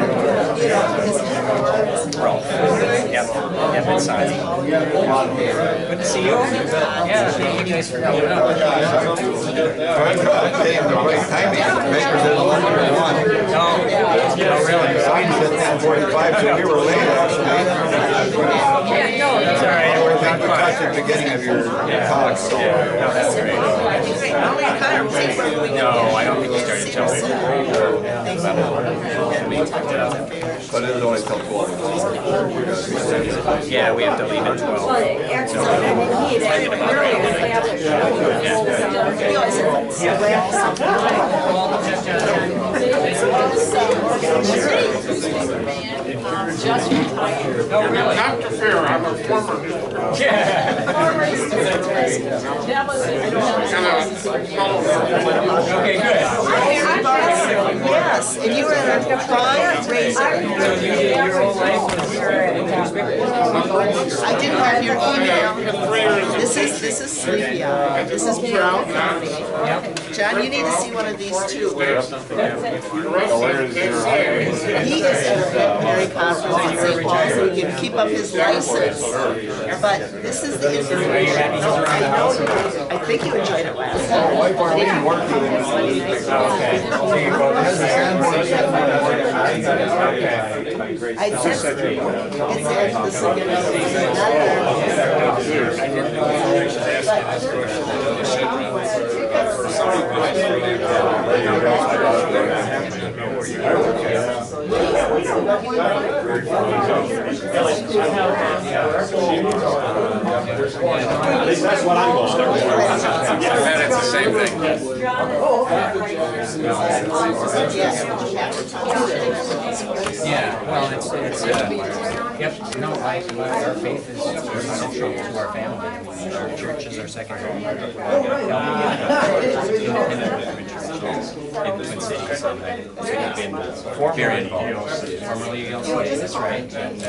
Rolf. Yep, inside. Good to see you. Yeah, thank you guys for coming up. No, really. Signs at 10:45, so we were late actually. Yeah, no, that's all right. We're at the beginning of your talk, so. No, that's great. No, I don't think we started until But it was only till 12. Yeah, we have to leave at 12. Just retired. Oh, really? Not to fear, I'm a former Okay, good. Yes, and you were a fundraiser. So you did your whole life in the newspaper? I didn't have your email. This is Sleepy Eye. This is Brown County. John, you need to see one of these too. He is at a veterinary conference in St. Paul, so he can keep up his license. But this is the information. No, I know you did. I think you enjoyed it last time. great I spelling. said, it's this again, I didn't know you should ask me this At least that's what I'm going to. Yeah, it's the same thing. Yeah, well, yep, no, our faith is central to our family. Our church is our second home. In the Twin Cities, and I've been very involved. Formerly LCA, that's right, and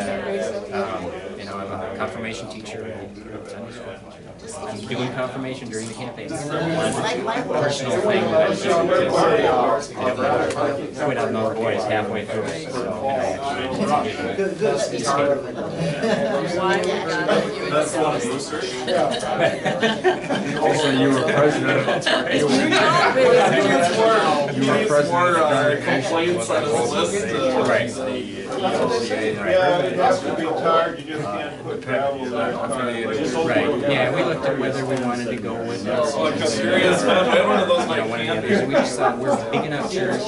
you know, I'm a confirmation teacher and Sunday school teacher. I'm doing confirmation during the campaign. One personal thing that I did quit out on the boys halfway through it, so I actually That's one of those. So you were president. That's right. You were president. Complaints on his list. Right. Yeah, it has to be tarred, you just can't put gravel there. Right, yeah, we looked at whether we wanted to go with Look, I'm serious, man. I had one of those one of the others. We just thought we're a big enough church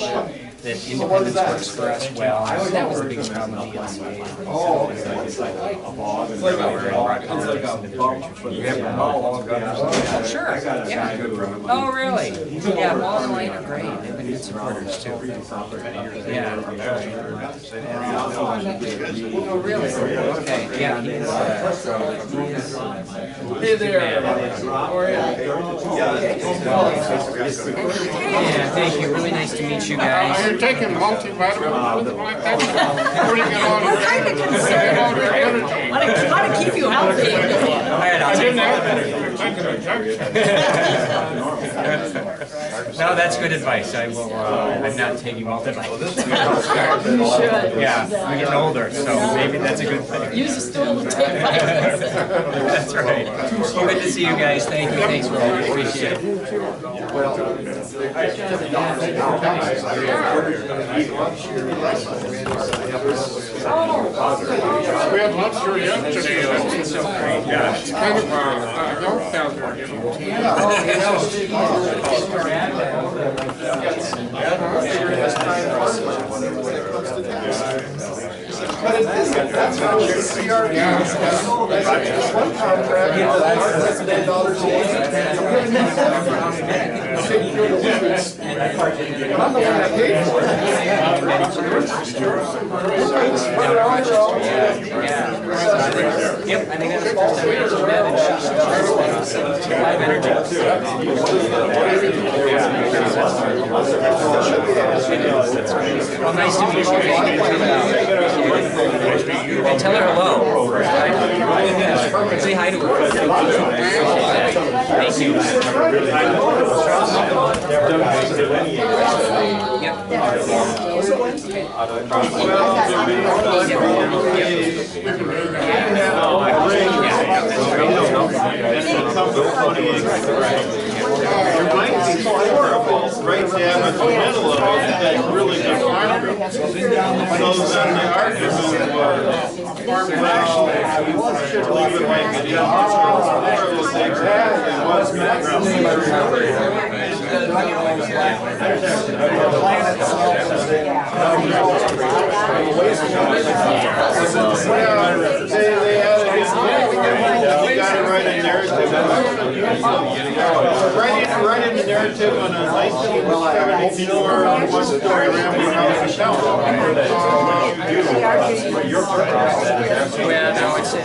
that independence works for us well. That was the biggest problem with the LCA. Oh, it's like a bog. It's like a bump. You have a all guns. Sure, yeah. Oh, really? Yeah, Wall and Light are great. They've been good supporters too. Yeah. Oh, really? Okay, yeah. Hey there. How are you? Yeah, thank you. Really nice to meet you guys. You're taking multivitamin, anything like that? Where do you get all your, all your energy? How to keep you healthy. All right, I'll I take didn't that. have anything, you're taking injections. No, that's good advice. I will, I'm not taking multivitamins. You should. Yeah, I'm getting older, so maybe that's a good thing. Use a stool to take vitamins. That's right. Well, good to see you guys. Thank you. Thanks for all. Appreciate it. We had lunch here yesterday, it's kind of a health hazard, you That's not your CRD. That's one contract, $100 but I'm the one that paid for it. Yep, I think that's the first time I mentioned that, and she's live energy. Well, nice to meet you. And tell her hello. Say hi to her. Thank you. There might be horrible right down in the middle of it that really good farm. So then the argument was, well, you should leave it like it is. Or those things happen, what's they got it right in narrative. Right in the narrative on a 1974 one-story Ramblin' House in town. Well, no, it's A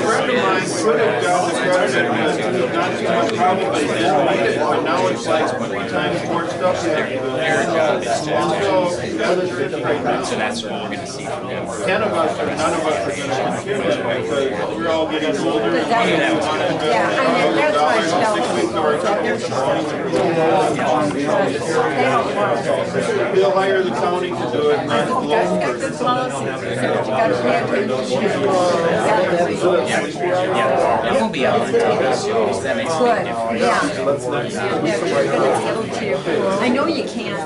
friend of mine could have got the credit because not too much probably didn't need it, but now it's like 3 times more stuff you have to do. So that's what we're going to see from them. 10 of us or none of us are going to compute it because we're all Yeah, I mean, that's why I tell They'll hire the county to do it, not the local got good policies. You gotta pay attention. Yeah, it won't be out on TV, so that makes a big Good, difference. yeah. I know you can't.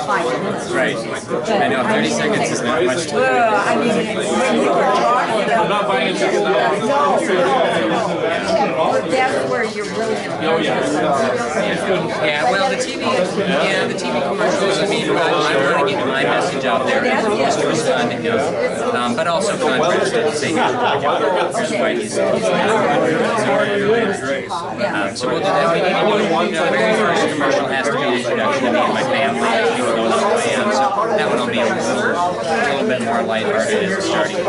5 minutes. Right. I know 30 seconds is not much time. Well, I mean, when you were talking about. I'm not buying a ticket now. No, that's where you're really. Yeah, well, the TV commercials, I mean, I'm trying to get my message out there as opposed to responding to, but also contrast it and say, here's why he's so we'll do that. The very first commercial has to be an introduction to me and my family, and people know who I am, so that one will be a little bit more lighthearted as a starting point.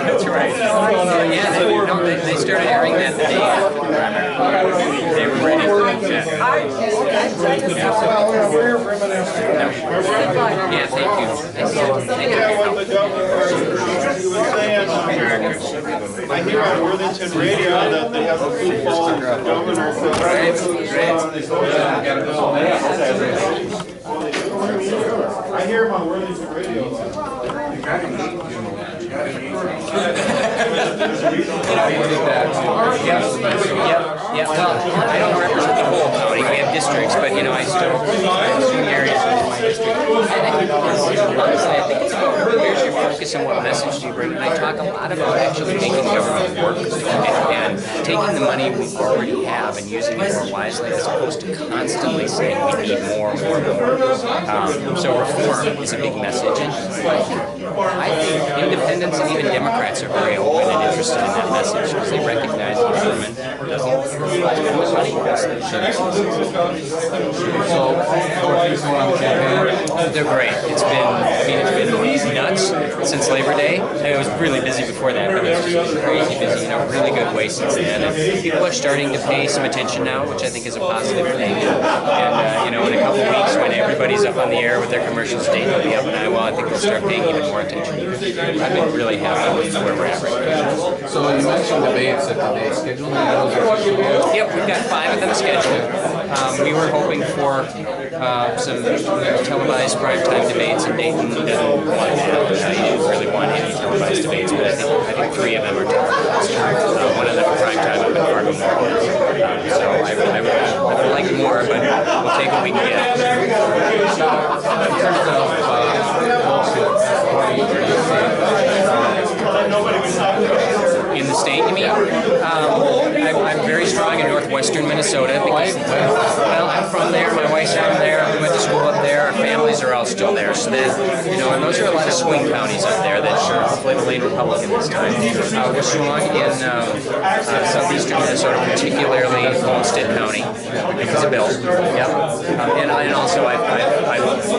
That's right. Yeah, they started airing that the day after the primary. They were ready. Yeah, thank you. I hear on Worthington Radio that they have a Sioux Falls governor. I hear him on Worthington Radio. Yeah, well, I don't represent the whole county. We have districts, but you know, I still assume areas within my district. Honestly, I think it's about where's your focus and what message do you bring. And I talk a lot about actually making government work and taking the money we already have and using it more wisely as opposed to constantly saying we need more and more and more. So reform is a big message. And I think independents and even Democrats are very open and interested in that message because they recognize the government doesn't spend the money best they should. They're great. It's been nuts since Labor Day. It was really busy before that, but it's just been crazy busy. You know, really good way since then. And people are starting to pay some attention now, which I think is a positive thing. And you know, in a couple weeks when everybody's up on the air with their commercial state, they'll be up in Iowa. I think we'll start paying even more attention. I've been really happy with where we're at right now. So you mentioned debates at the day scheduled. Yep, we've got 5 of them scheduled. We were hoping for some televised primetime debates, and Dayton doesn't want that. He didn't really want any televised debates, but I think 3 of them are televised. One of them for primetime up in Fargo Moorhead. So I would like more, but we'll take what we can get. In the state, you mean? I'm very strong in northwestern Minnesota because, well, I'm from there, my wife's from there, we went to school up there, our families are all still there, so that, you know, and those are a lot of swing counties up there that hopefully will lean Republican this time. We're strong in southeastern Minnesota, particularly Homestead County, because of Bill. Yep. And also I've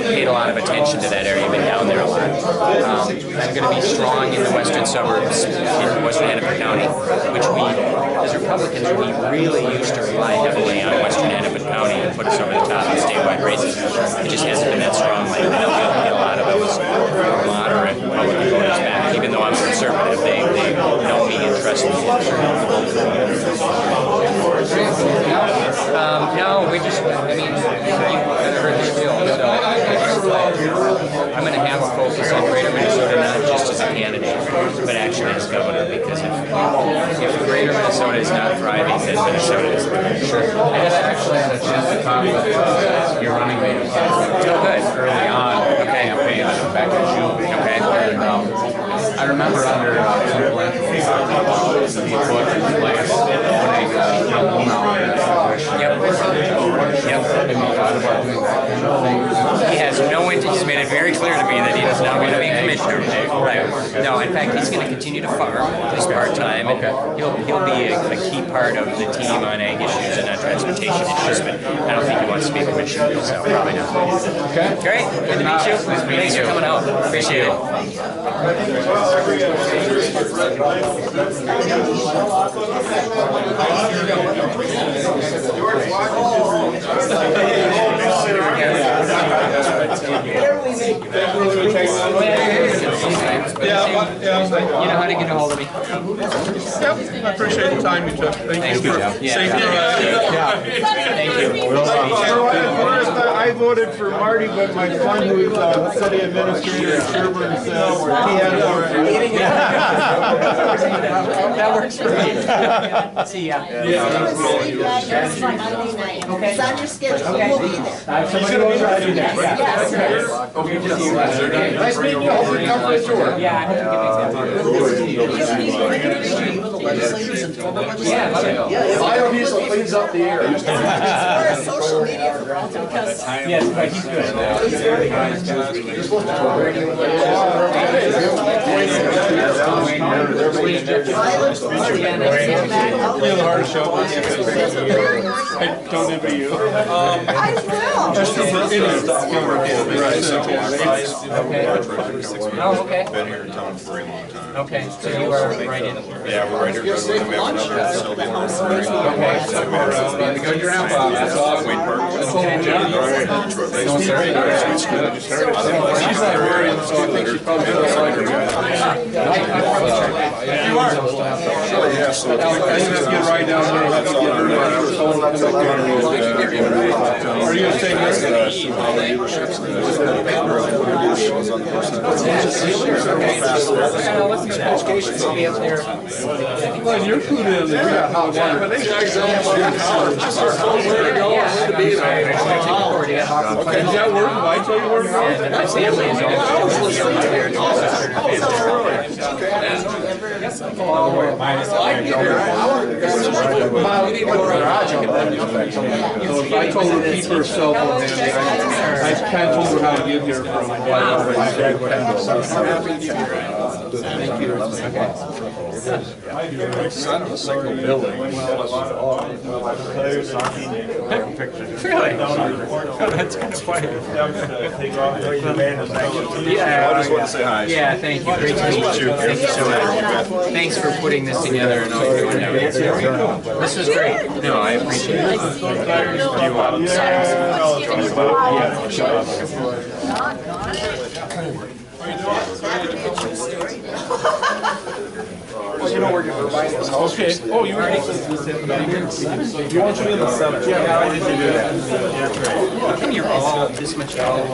paid a lot of attention to that area, I've been down there a lot. I'm going to be strong in the western suburbs in western Hennepin County, which we, as Republicans, we really used to rely heavily on western Hennepin County to put us over the top in statewide races. It just hasn't been that strong lately. We don't get a lot of those moderate Republican voters back. Even though I'm conservative, they know me and trust me. No, we just, I mean, you kind of heard the spiel, so I'm going to have a focus on Greater Minnesota, not just as a candidate, but actually as governor, because if Greater Minnesota is not thriving, then Minnesota is thriving. Sure. I actually had a chance to talk with your running mate early on in the campaign back in June. Okay. And I remember under Tim Blanchard talking about the put in place putting Bill Mullen in that position. Yep. Have you thought about doing that kind of thing? He has no intention. He's made it very clear to me that he is not going to be commissioner. Right. No, in fact, he's going to continue to farm, at least part-time. And he'll be a key part of the team on ag issues and on transportation issues, but I don't think he wants to be a commissioner himself. Probably not. Okay. Great. Good to meet you. Nice meeting Thanks for coming out. Appreciate it. You know how to get a hold of me. Yep, I appreciate the time you took. Thank you for safe Thank you. I voted for Marty, but my son, who's city administrator at Sherburne, says he had That works for me. See ya. Okay. It's on your schedule, we'll be there. He's gonna be there. Yes. Nice meeting you. Hope you come for a tour. Yeah, I Biodiesel cleans up the air. It's for social media for all because yes, but he's good. he's very You're the hardest show on the I don't envy you. I will. Just Oh, okay. Been here in town for a very long time. Okay, so you are right in. Yeah, we're right here. We have another Okay. Go to your grandpa. That's awesome. Wayne Park. She's librarian, so I think she probably does like her. You are. Yeah, so I think that's get right down there. Let's get her. Are you gonna take this? Well, you're clued in. We got hot water, but they guys don't have where to go, where to be. Okay, does that work? If I tell you where to go? My family is So if I told her to keep her cell phone, I kind of told her how to get here from. Thank you. Son of a single building. Really? Oh, that's kind of funny. Yeah, I just want to say hi. Yeah, thank you. Great to meet you. Thank you so much. Thanks for putting this together and all you're doing. This was great. No, I appreciate it. Well, you know where you're buying this house. Okay. Oh, you already. You want to be in the center? Yeah, why did you do that? Yeah, that's right. How come you're all this much taller?